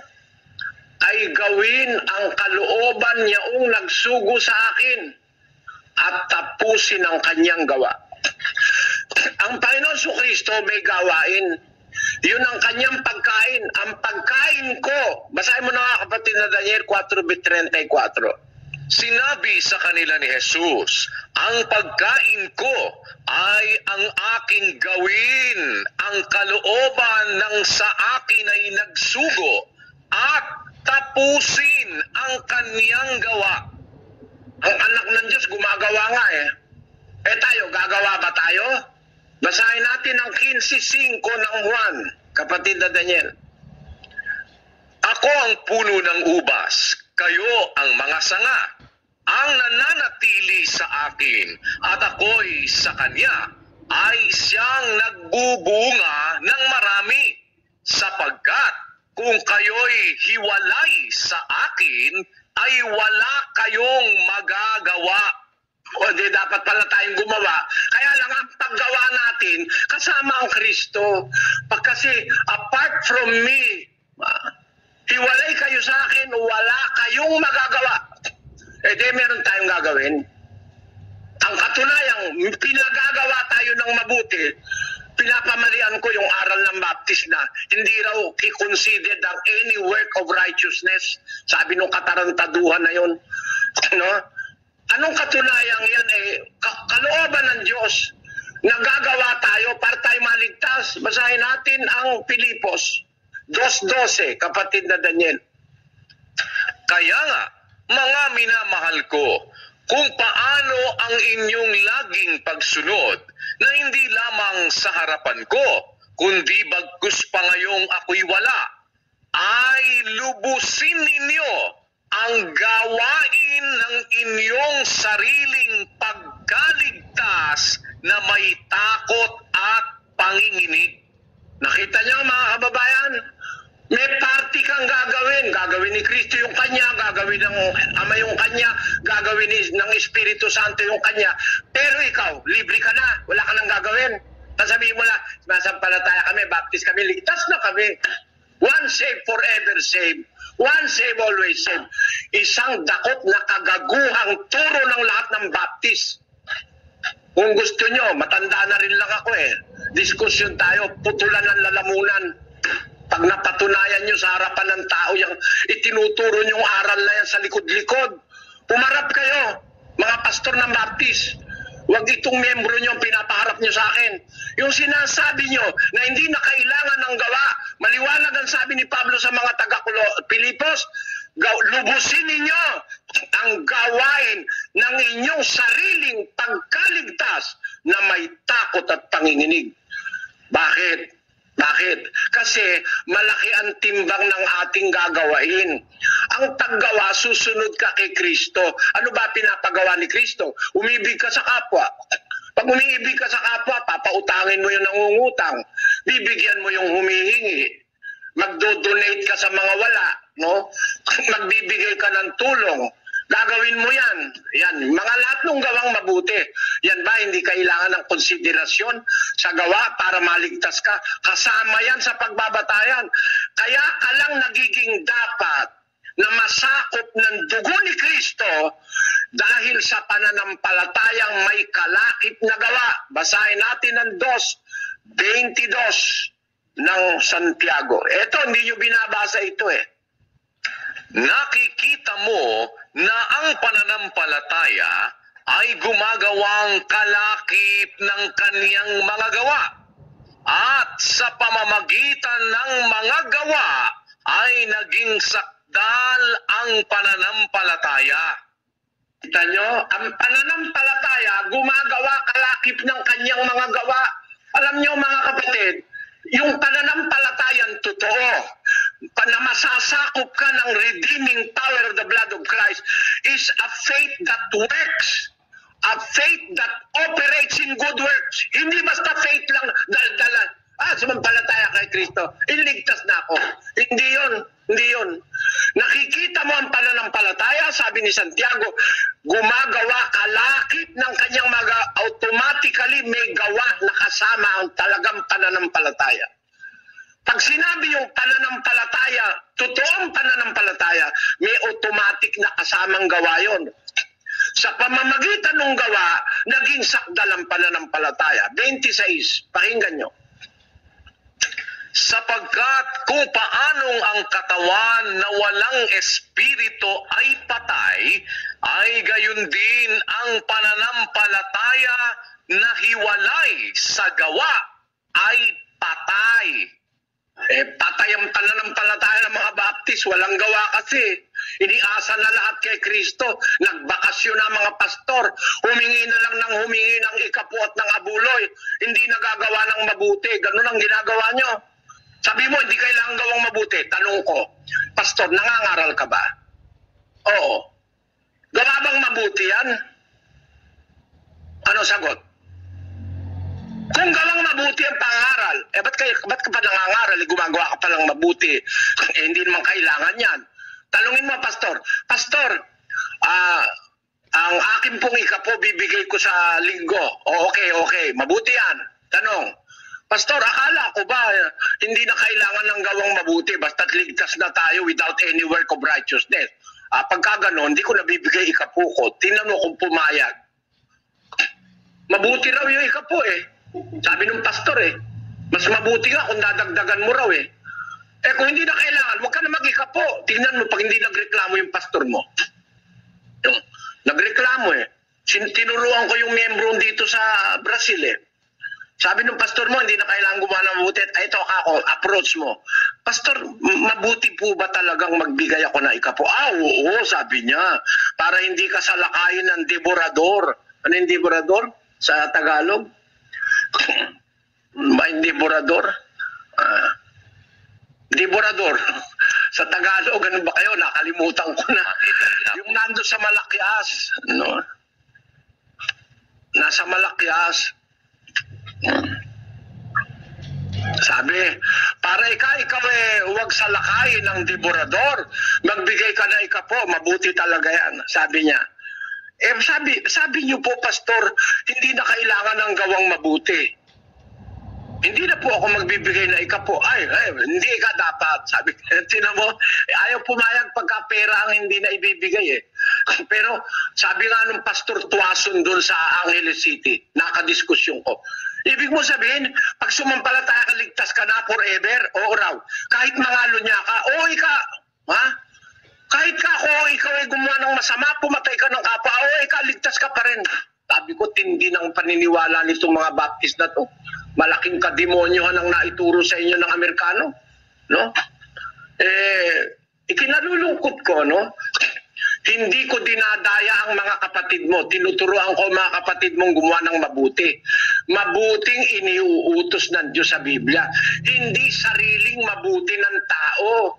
ay gawin ang kalooban niyaong nagsugo sa akin. at tapusin ang kanyang gawa. Ang Panginoon Kristo may gawain. Yun ang kanyang pagkain. Ang pagkain ko, basahin mo na nga kapatid na Daniel 4:34. Sinabi sa kanila ni Jesus, ang pagkain ko ay ang aking gawin, ang kalooban ng sa akin ay nagsugo, at tapusin ang kaniyang gawa. Ang anak ng Diyos gumagawa nga eh. Eh tayo, gagawa ba tayo? Basahin natin ang 15:5 ng Juan, kapatid na Daniel. Ako ang puno ng ubas, kayo ang mga sanga. Ang nananatili sa akin at ako'y sa kanya ay siyang nagbubunga ng marami, sapagkat kung kayo'y hiwalay sa akin ay wala kayong magagawa. O di dapat pala tayong gumawa. Kaya lang ang paggawa natin kasama ang Kristo. Kasi apart from me, hiwalay kayo sa akin, wala kayong magagawa. Eh di meron tayong gagawin. Ang katunayang pinagagawa tayo ng mabuti, pinapamalian ko yung aral ng Baptist na hindi raw i-considered ang any work of righteousness. Sabi nung katarantaduhan na yun. No? Anong katunayang yan eh? Kalooban ng Diyos. Nagagawa tayo para tayo maligtas. Basahin natin ang Pilipos 2:12, kapatid na Daniel. Kaya nga, mga minamahal ko, kung paano ang inyong laging pagsunod na hindi lamang sa harapan ko, kundi bagkus pa ngayong ako'y wala, ay lubusin ninyo ang gawain ng inyong sariling pagkaligtas na may takot at panginginig. Nakita niyo mga kababayan? May party kang gagawin. Gagawin ni Kristo yung kanya, gagawin ng Ama yung kanya, gagawin ng Espiritu Santo yung kanya. Pero ikaw, libre ka na. Wala ka nang gagawin. Sasabihin mo lang, masampalataya kami, baptist kami, ligtas na kami. One save, forever save. One save, always save. Isang dakot na kagaguhang turo ng lahat ng baptist. Kung gusto nyo, matanda na rin lang ako eh. Diskusyon tayo, putulan ng lalamunan. Pag napatunayan nyo sa harapan ng tao, yung itinuturo nyo yung aral na yan sa likod-likod, pumarap kayo, mga pastor ng Baptist. Huwag itong membro nyo pinapaharap nyo sa akin. Yung sinasabi nyo na hindi na kailangan ng gawa, maliwanag ang sabi ni Pablo sa mga taga-Pilipos, lubusin ninyo ang gawain ng inyong sariling pagkaligtas na may takot at panginginig. Bakit? Bakit? Kasi malaki ang timbang ng ating gagawain. Ang paggawa, susunod ka kay Kristo. Ano ba pinapagawa ni Kristo? Umibig ka sa kapwa. Pag umiibig ka sa kapwa, papautangin mo yung nangungutang. Bibigyan mo yung humihingi. Magdo-donate ka sa mga wala. No? Magbibigay ka ng tulong. Gagawin mo yan. Yan. Mga lahat ng gawang mabuti. Yan ba, hindi kailangan ng konsiderasyon sa gawa para maligtas ka? Kasama yan sa pagbabatayan. Kaya ka lang nagiging dapat na masakop ng dugo ni Kristo dahil sa pananampalatayang may kalakip na gawa. Basahin natin ang 2:22 ng Santiago. Ito, hindi nyo binabasa ito eh. Nakikita mo na ang pananampalataya ay gumagawang kalakip ng kaniyang mga gawa, at sa pamamagitan ng mga gawa ay naging sakdal ang pananampalataya. Kita nyo, ang pananampalataya gumagawa kalakip ng kaniyang mga gawa. Alam nyo mga kapatid, yung pananampalatayan totoo, na masasakop ka ng redeeming power of the blood of Christ, is a faith that works, a faith that operates in good works. Hindi basta faith lang, daldalan. Sumampalataya kay Kristo, iligtas na ako. Hindi yun, hindi yun. Nakikita mo ang pananampalataya, sabi ni Santiago, gumagawa kalakip ng kanyang mga automatically may gawa na kasama ang talagang pananampalataya. Pag sinabi yung pananampalataya, totoong pananampalataya, may automatic na kasamang gawa yun. sa pamamagitan ng gawa, naging sakdal ang pananampalataya. 26, pakinggan nyo. Sapagkat kung paanong ang katawan na walang espiritu ay patay, ay gayon din ang pananampalataya na hiwalay sa gawa ay patay. Patay ang pananampalataya ng mga Baptist, walang gawa kasi. Iniasa na lahat kay Kristo. Nagbakasyon na mga pastor, humingi na lang ng humingi ng ikapo at ng abuloy. Hindi nagagawa ng mabuti. Ganun ang ginagawa nyo. Sabi mo, hindi kailangan gawang mabuti. Tanong ko, pastor, nangangaral ka ba? Oo. Gawa bang mabuti yan? Ano sagot? Kung gawang mabuti ang pangaral, ba't ka pa nangangaral? Gumagawa ka pa lang mabuti. Hindi naman kailangan yan. Talungin mo, pastor. Pastor, ang akin pong ikapo bibigay ko sa linggo. Okay. Mabuti yan. Tanong, pastor, akala ko ba hindi na kailangan ng gawang mabuti basta't ligtas na tayo without any work of righteousness? Pagka ganon, hindi ko nabibigay ikapo ko. Tingnan mo kung pumayag. Mabuti raw yung ikapo Sabi ng pastor mas mabuti nga kung dadagdagan mo raw kung hindi na kailangan, huwag ka na mag-ikapo. Tingnan mo pag hindi nagreklamo yung pastor mo. Yung nagreklamo tinuruan ko yung miyembro dito sa Brazil Sabi ng pastor mo, hindi na kailangan gumawa ng mabuti. Ito ako, approach mo. Pastor, mabuti po ba talagang magbigay ako na ikapo? Oo, sabi niya. Para hindi ka salakayin ng devorador. Ano yung devorador sa Tagalog? Devorador? Devorador. Sa Tagalog, ano ba kayo? Nakalimutan ko na. Yung nando sa Malakyas. No? Nasa Malakyas. Sabi, para ikaw huwag salakayin ng devorador. Magbigay ka na ikapo, mabuti talaga yan. Sabi niya. Sabi niyo po, pastor, hindi na kailangan ng gawang mabuti. Hindi na po ako magbibigay na ikapo. Hindi ka dapat. Sabi, tinan mo, ayaw pumayag pagka pera ang hindi na ibibigay Pero sabi nga nung pastor Tuason doon sa Angeles City, nakadiskusyon ko. Ibig mo sabihin, pag sumampalataya ka, ligtas ka na forever? Oo raw. Kahit mangalo niya ka, kahit ikaw ay gumawa ng masama, pumatay ka ng kapwa, ligtas ka pa rin. Sabi ko, tindi ng paniniwala nitong mga Baptist na to. Malaking kademonyohan ang naituro sa inyo ng Amerikano. No? Ikinalulungkot ko, no? Hindi ko dinadaya ang mga kapatid mo. Tinuturuan ko mga kapatid mong gumawa ng mabuti. Mabuting iniuutos ng Diyos sa Biblia. Hindi sariling mabuti ng tao.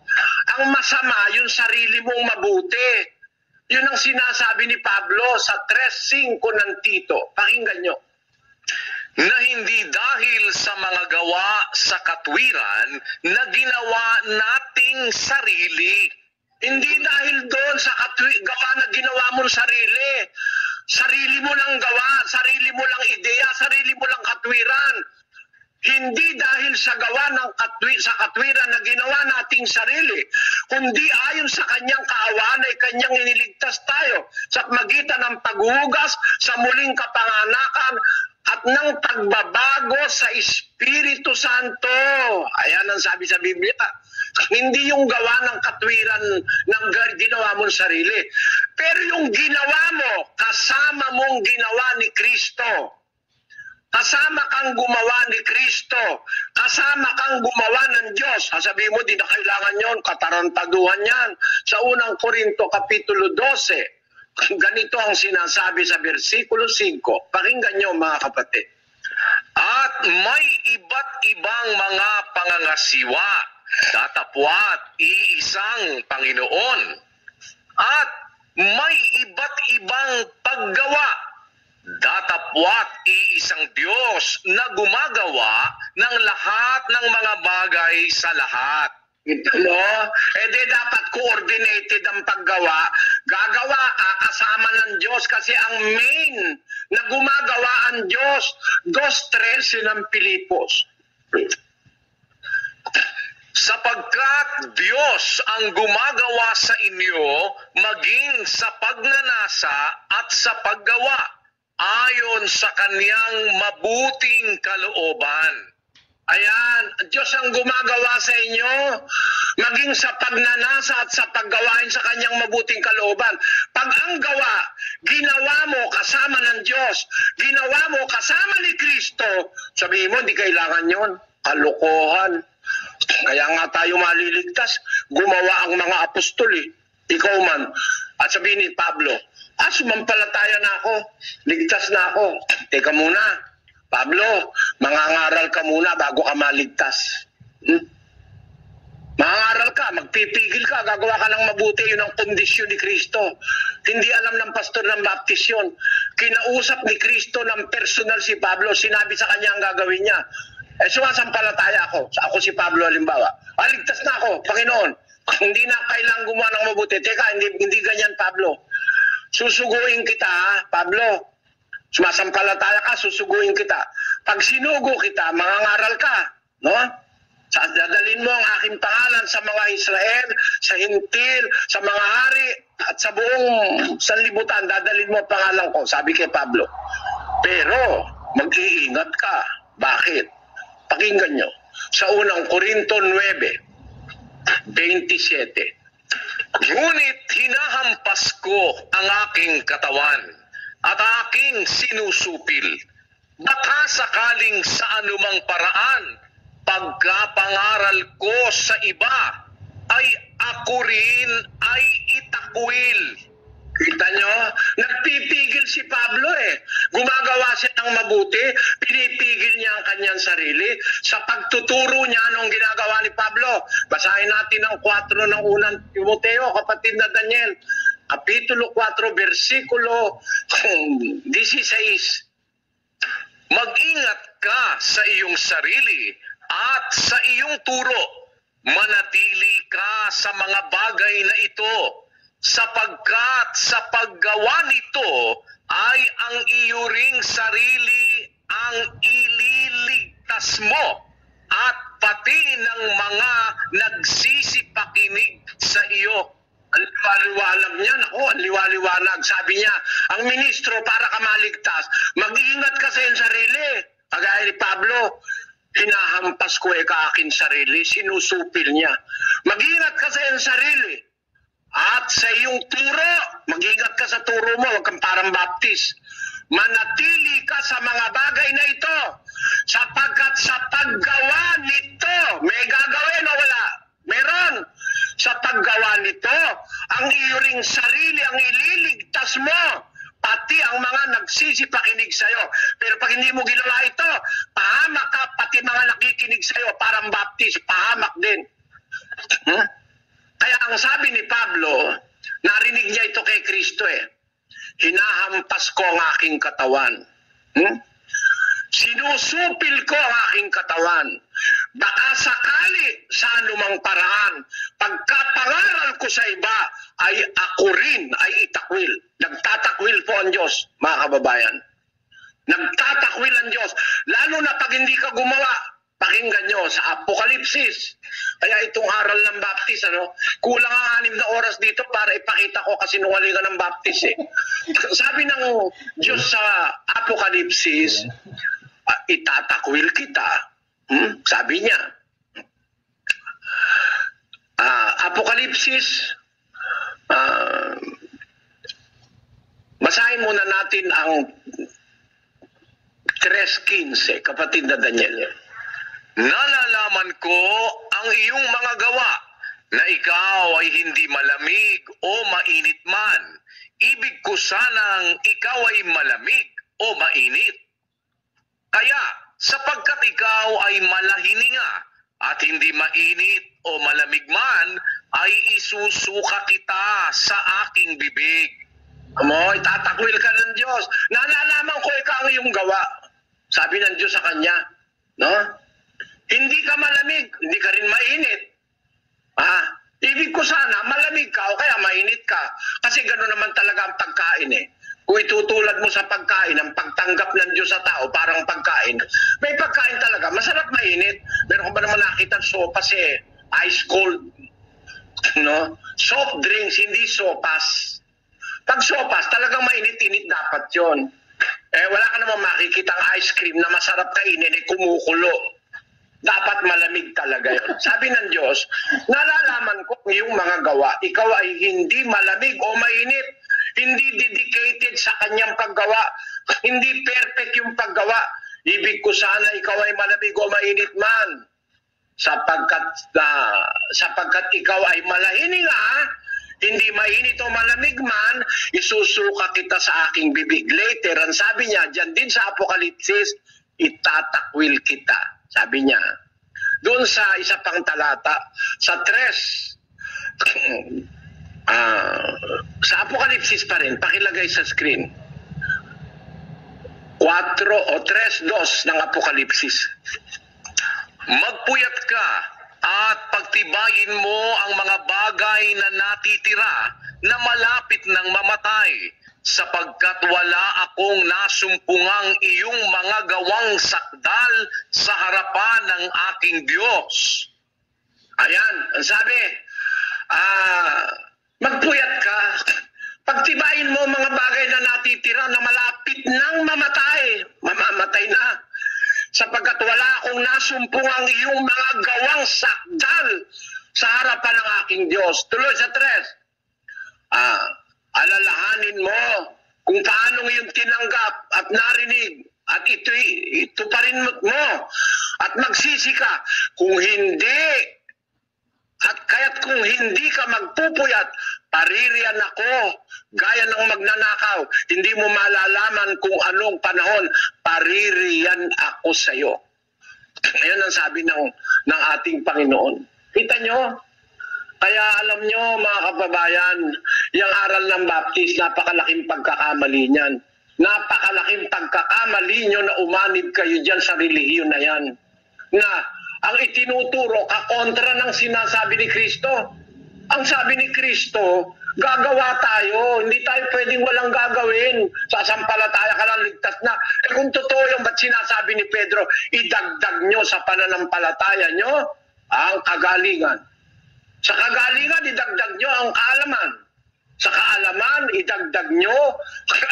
Ang masama, yung sarili mong mabuti. Yun ang sinasabi ni Pablo sa 3:5 ng Tito. Pakinggan nyo. Na hindi dahil sa mga gawa sa katwiran na ginawa nating sarili. Hindi dahil doon sa gawa na ginawa mong sarili. Sarili mo lang gawa, sarili mo lang ideya, sarili mo lang katwiran. Hindi dahil sa gawa ng katwiran na ginawa nating sarili, kundi ayon sa kanyang kaawaan ay kanyang iniligtas tayo sa magitan ng paghuhugas sa muling kapanganakan at ng pagbabago sa Espiritu Santo. Ayan ang sabi sa Biblia. Hindi yung gawa ng katwiran ng ginawa mong sarili. Pero yung ginawa mo, kasama mong ginawa ni Kristo. Kasama kang gumawa ni Kristo. Kasama kang gumawa ng Diyos. Sabihin mo, di na kailangan yon, katarantaduhan yan. Sa unang Korinto, Kapitulo 12, ganito ang sinasabi sa versikulo 5. Pakinggan nyo mga kapatid. At may iba't ibang mga pangangasiwa, datapwat iisang Panginoon. At may iba't ibang paggawa, datapwat iisang Diyos na gumagawa ng lahat ng mga bagay sa lahat. Dapat coordinated ang paggawa. Gagawa kasama ng Diyos kasi ang main na gumagawa ang Diyos. 2:13 ng Pilipos. sapagkat Diyos ang gumagawa sa inyo maging sa pagnanasa at sa paggawa ayon sa kaniyang mabuting kalooban. Ayan, Diyos ang gumagawa sa inyo maging sa pagnanasa at sa paggawain sa kanyang mabuting kalooban. Pag ang gawa, ginawa mo kasama ng Diyos, ginawa mo kasama ni Kristo, sabihin mo, hindi kailangan yon, kalokohan. Kaya nga tayo maliligtas, gumawa ang mga apostol eh. Ikaw man. At sabihin ni Pablo, sumampalataya na ako, ligtas na ako. Teka muna, Pablo, mangangaral ka muna bago ka maligtas. Mangangaral ka, magpipigil ka, gagawa ka ng mabuti, yun ang kondisyon ni Kristo. Hindi alam ng pastor ng Baptist yun. Kinausap ni Kristo ng personal si Pablo, sinabi sa kanya ang gagawin niya. Sumasampalataya ako. Ako si Pablo halimbawa. Ligtas na ako, Panginoon. Hindi na kailangang gumawa ng mabuti. Teka, hindi ganyan, Pablo. Susuguin kita, Pablo. Sumasampalataya ka, susuguin kita. Pag sinugo kita, mangangaral ka. No? Dadalhin mo ang aking pangalan sa mga Israel, sa Hintil, sa mga hari, at sa buong sanlibutan. Dadalhin mo ang pangalan ko, sabi kay Pablo. Pero, mag-iingat ka. Bakit? Pakinggan nyo. Sa unang Korinto 9:27. Ngunit hinahampas ko ang aking katawan at aking sinusupil. Baka sakaling sa anumang paraan, pagkapangaral ko sa iba, ay ako rin ay itakwil. Kita nyo? Nagpipigil si Pablo eh. Gumagawa siya ng mabuti, pinipigil niya ang kanyang sarili sa pagtuturo niya nung ginagawa ni Pablo. Basahin natin ang 4 ng unang Timoteo, kapatid na Daniel. Kapitulo 4, versikulo 16. Mag-ingat ka sa iyong sarili at sa iyong turo. Manatili ka sa mga bagay na ito, sapagkat sa paggawa nito ay ang iyo ring sarili ang ililigtas mo at pati ng mga nagsisipakinig sa iyo. Ang liwaliwanag niya, ang liwaliwanag. Sabi niya, ang ministro para ka maligtas, mag-ingat ka sa iyong sarili. Kagaya ni Pablo, hinahampas ko aking sarili, sinusupil niya. Mag-ingat ka sa iyong sarili. At sa iyong turo, mag-ingat ka sa turo mo, huwag kang parang Baptist. Manatili ka sa mga bagay na ito, sapagkat sa paggawa nito, may gagawin o wala? Meron. Sa paggawa nito, ang iyo ring sarili ang ililigtas mo, pati ang mga nagsisipakinig sa'yo. Pero pag hindi mo ginawa ito, pahamak ka, pati mga nakikinig sa'yo, parang Baptist, pahamak din. Kaya ang sabi ni Pablo, narinig niya ito kay Kristo eh. Hinahampas ko ang aking katawan. Sinusupil ko ang aking katawan. Baka sakali sa anumang paraan, pagkapangaral ko sa iba, ay ako rin ay itakwil. Nagtatakwil po ang Diyos, mga kababayan. Nagtatakwil ang Diyos. Lalo na pag hindi ka gumawa, pakinggan nyo sa Apokalipsis. Kaya itong aral ng Baptist, kulang ang 6 na oras dito para ipakita ko kasi sinungalingan ng Baptist eh. Sabi ng Diyos sa Apokalipsis, itatakwil kita. Sabi niya. Apokalipsis, basahin muna natin ang 3:15, kapatid na Daniel. Nalalaman ko ang iyong mga gawa, na ikaw ay hindi malamig o mainit man. Ibig ko sanang ikaw ay malamig o mainit. Kaya, sapagkat ikaw ay malahininga at hindi mainit o malamig man, ay isusuka kita sa aking bibig. Itatakwil ka ng Diyos. Nalalaman ko ikaw ang iyong gawa. Sabi ng Diyos sa kanya, hindi ka malamig, hindi ka rin mainit. Ibig ko sana, malamig ka o kaya mainit ka. Kasi gano'n naman talaga ang pagkain eh. Kung itutulad mo sa pagkain, ang pagtanggap ng Diyos sa tao, parang pagkain. May pagkain talaga, masarap mainit. Meron ko ba naman nakita sopas ice cold. No? Soft drinks, hindi sopas. Pag sopas, talagang mainit-init dapat yon. Wala ka naman makikitang ice cream na masarap kainin, kumukulo. Dapat malamig talaga yun. Sabi ng Diyos, nalalaman ko yung mga gawa. Ikaw ay hindi malamig o mainit. Hindi dedicated sa kanyang paggawa. Hindi perfect yung paggawa. Ibig ko sana ikaw ay malamig o mainit man. Sapagkat ikaw ay malahininga, hindi mainit o malamig man, isusuka kita sa aking bibig. Later, ang sabi niya, dyan din sa Apokalipsis, itatakwil kita. Sabi niya, doon sa isa pang talata, sa 3, sa Apokalipsis pa rin, pakilagay sa screen. 4 o 3:2 ng Apokalipsis. Magpuyat ka at pagtibayin mo ang mga bagay na natitira na malapit ng mamatay, sapagkat wala akong nasumpungang iyong mga gawang sakdal sa harapan ng aking Diyos. Ayan, ang sabi, magpuyat ka, pagtibayin mo mga bagay na natitira na malapit ng mamatay, mamamatay na, sapagkat wala akong nasumpungang iyong mga gawang sakdal sa harapan ng aking Diyos. Tuloy sa 3. Alalahanin mo kung paano iyong tinanggap at narinig at ito pa rin mo at magsisi ka kung hindi at kaya't kung hindi ka magpupuyat, paririyan ako gaya ng magnanakaw. Hindi mo malalaman kung anong panahon, paririyan ako sa iyo. Ayan ang sabi ng ating Panginoon. Kita nyo? Kaya alam nyo mga kababayan, yung aral ng Baptist, napakalaking pagkakamali niyan. Napakalaking pagkakamali nyo na umanib kayo dyan sa relihiyon na yan. Na ang itinuturo kakontra ng sinasabi ni Kristo. Ang sabi ni Kristo, gagawa tayo. Hindi tayo pwedeng walang gagawin. Sasampalataya ka lang, ligtas na. Kung totoo yung ba't sinasabi ni Pedro, idagdag nyo sa pananampalataya nyo ang kagalingan. Sa kagalingan, idagdag nyo ang kaalaman. Sa kaalaman, idagdag nyo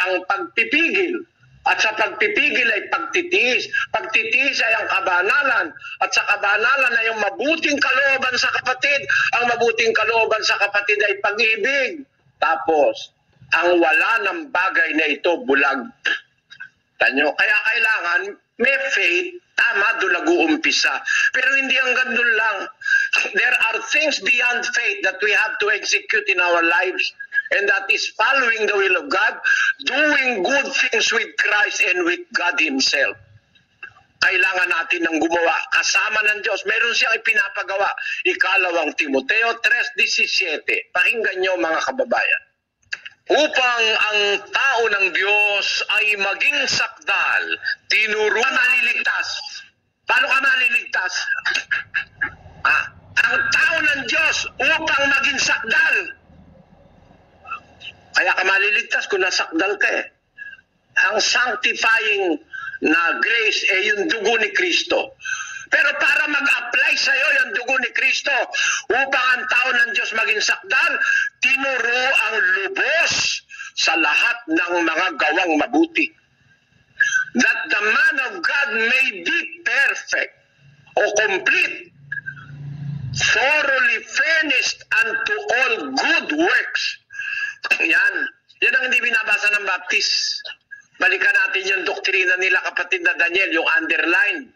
ang pagpipigil. At sa pagpipigil ay pagtitiis. Pagtitiis ay ang kabanalan. At sa kabanalan ay ang mabuting kalooban sa kapatid. Ang mabuting kalooban sa kapatid ay pag-ibig. Tapos, ang wala ng bagay na ito, bulag. Tanyo, kaya kailangan may faith. Tama, doon nag-uumpisa. Pero hindi hanggang doon lang. There are things beyond faith that we have to execute in our lives. And that is following the will of God, doing good things with Christ and with God Himself. Kailangan natin ng gumawa kasama ng Diyos. Meron siyang ipinapagawa. 2 Timoteo 3:17. Pakinggan niyo mga kababayan. Upang ang tao ng Diyos ay maging sakdal, tinuro maliligtas. Paano ka maliligtas? Ang tao ng Diyos upang maging sakdal. Kaya ka maliligtas kung nasakdal ka eh. Ang sanctifying na grace ay yung dugo ni Kristo. Pero para mag-apply sa iyo yung dugo ni Kristo, upang ang tao ng Diyos maging sakdal, tinuro ang lubos sa lahat ng mga gawang mabuti. That the man of God may be perfect o complete, thoroughly furnished unto all good works. Yan. Yan ang hindi binabasa ng Baptist. Balikan natin yung doktrina nila, kapatid na Daniel, yung underline.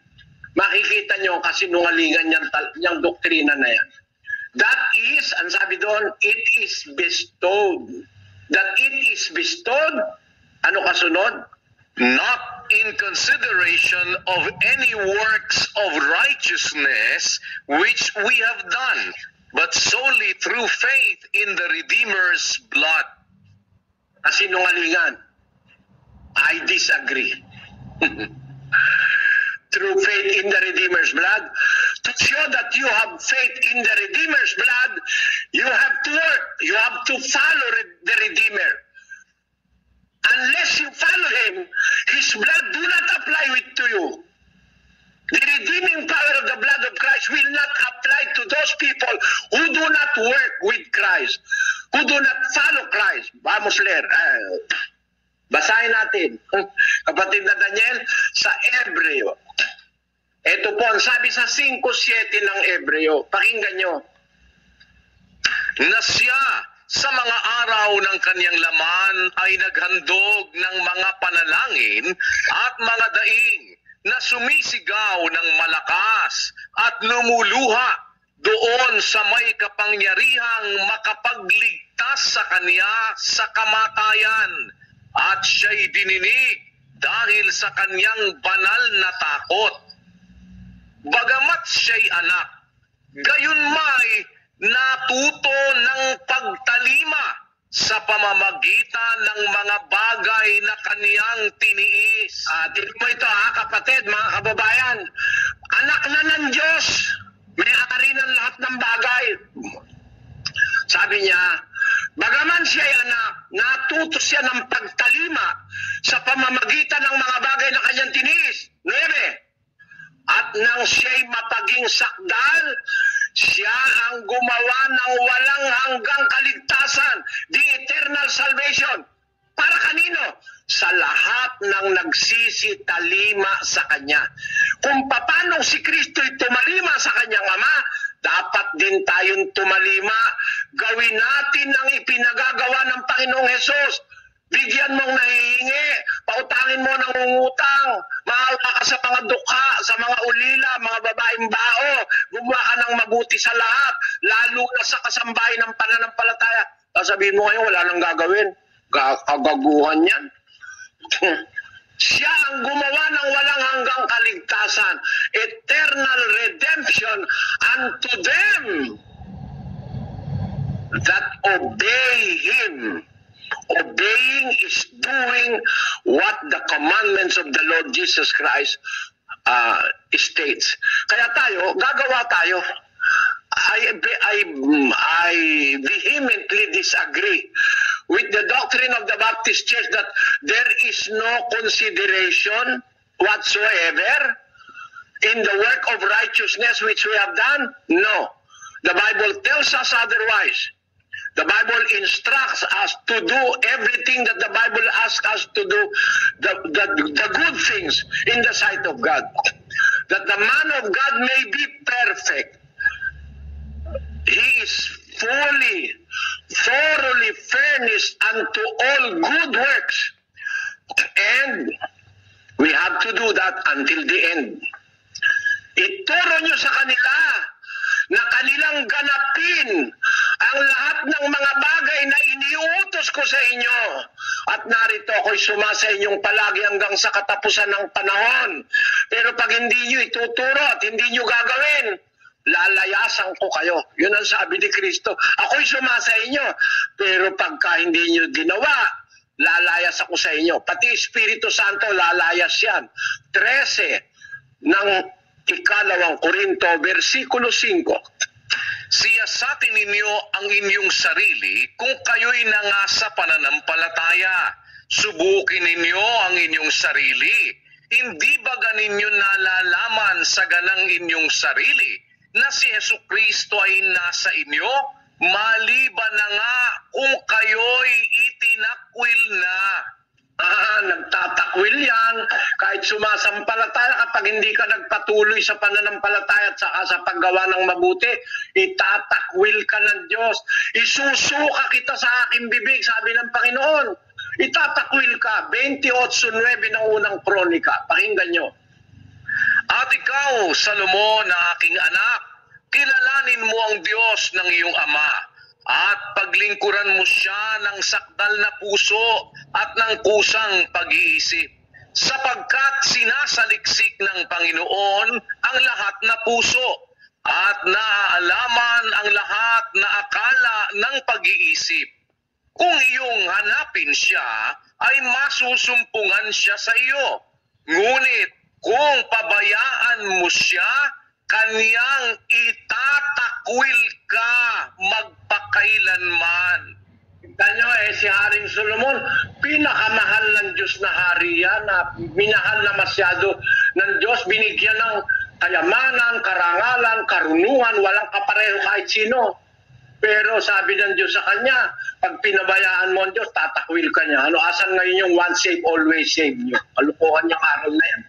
Makikita nyo kasi nungalingan yung doktrina na yan. That is, ang sabi doon, it is bestowed. That it is bestowed, ano kasunod? Not in consideration of any works of righteousness which we have done, but solely through faith in the Redeemer's blood. Kasi nungalingan. I disagree. Through faith in the Redeemer's blood, to show that you have faith in the Redeemer's blood, you have to work. You have to follow the Redeemer. Unless you follow Him, His blood do not apply to you. The redeeming power of the blood of Christ will not apply to those people who do not work with Christ, who do not follow Christ. Vamos leer. Basahin natin. Kapatid na Daniel, sa Hebreo. Ito po ang sabi sa 5:7 ng Hebreo. Pakinggan nyo. Na siya sa mga araw ng kanyang laman ay naghandog ng mga panalangin at mga daing na sumisigaw ng malakas at lumuluha doon sa may kapangyarihang makapagligtas sa kanya sa kamatayan, at siya'y dininig dahil sa kanyang banal na takot. Bagamat siya'y anak, gayon may natuto ng pagtalima sa pamamagitan ng mga bagay na kaniyang tiniis. Tignan mo ito kapatid, mga kababayan. Anak na ng Diyos, may ari ng lahat ng bagay. Sabi niya, bagaman siya'y anak, natuto siya ng pagtalima sa pamamagitan ng mga bagay na kanyang tiniis. 9. At nang siya'y mapaging sakdal, siya ang gumawa ng walang hanggang kaligtasan, the eternal salvation. Para kanino? Sa lahat ng nagsisitalima sa Kanya. Kung paano si Kristo'y tumalima sa Kanyang Ama, dapat din tayong tumalima. Gawin natin ang ipinagagawa ng Panginoong Hesus. Bigyan mong nahihingi, pautangin mo ng ungutang, maawa ka sa mga dukha, sa mga ulila, mga babaeng bao, gumawa ka ng mabuti sa lahat, lalo na sa kasambahay ng pananampalataya. Sabihin mo ngayon, wala nang gagawin. Kagaguhan yan. Siya ang gumawa ng walang hanggang kaligtasan, eternal redemption unto them that obey Him. Obeying is doing what the commandments of the Lord Jesus Christ states. Kaya tayo, gagawa tayo. I vehemently disagree with the doctrine of the Baptist Church that there is no consideration whatsoever in the work of righteousness which we have done. No. The Bible tells us otherwise. The Bible instructs us to do everything that the Bible asks us to do, the good things in the sight of God. That the man of God may be perfect. He is fully, thoroughly furnished unto all good works. And we have to do that until the end. Ituro nyo sa kanila na kanilang ganapin ang lahat ng mga bagay na iniutos ko sa inyo. At narito ako'y sumasa inyong palagi hanggang sa katapusan ng panahon. Pero pag hindi nyo ituturo at hindi nyo gagawin, lalayasan ko kayo. Yun ang sabi ni Kristo. Ako'y sumasa inyo. Pero pagka hindi nyo ginawa, lalayas ako sa inyo. Pati Espiritu Santo, lalayas yan. 13 ng 2 Korinto, versikulo 5. Siyasatin ninyo ang inyong sarili kung kayo'y nangasa pananampalataya. Subukin ninyo ang inyong sarili. Hindi ba ganinyo nalalaman sa ganang inyong sarili na si Jesucristo ay nasa inyo? Maliban na nga kung kayo'y itinakwil na. Nagtatakwil yan. Kahit sumasampalataya, kapag hindi ka nagpatuloy sa pananampalataya at saka sa paggawa ng mabuti, itatakwil ka ng Diyos. Isusuka kita sa aking bibig, sabi ng Panginoon. Itatakwil ka. 28:9 ng unang kronika. Pakinggan nyo. At ikaw, Salomon, na aking anak, kilalanin mo ang Diyos ng iyong ama at paglingkuran mo siya ng sakdal na puso at ng kusang pag-iisip, sapagkat sinasaliksik ng Panginoon ang lahat na puso at naaalaman ang lahat na akala ng pag-iisip. Kung iyong hanapin siya, ay masusumpungan siya sa iyo. Ngunit kung pabayaan mo siya, kaniyang itatakwil ka magpakailanman. Kita nyo si Haring Solomon, pinakamahal ng Diyos na hari yan, na minahal na masyado ng Diyos, binigyan ng kayamanan, karangalan, karunungan, walang kapareho kahit sino. Pero sabi ng Diyos sa kanya, pag pinabayaan mo ang Diyos, tatakwil ka niya. Ano, asan ngayon yung once save, always save niyo? Kalukuhan niyang aral na yan.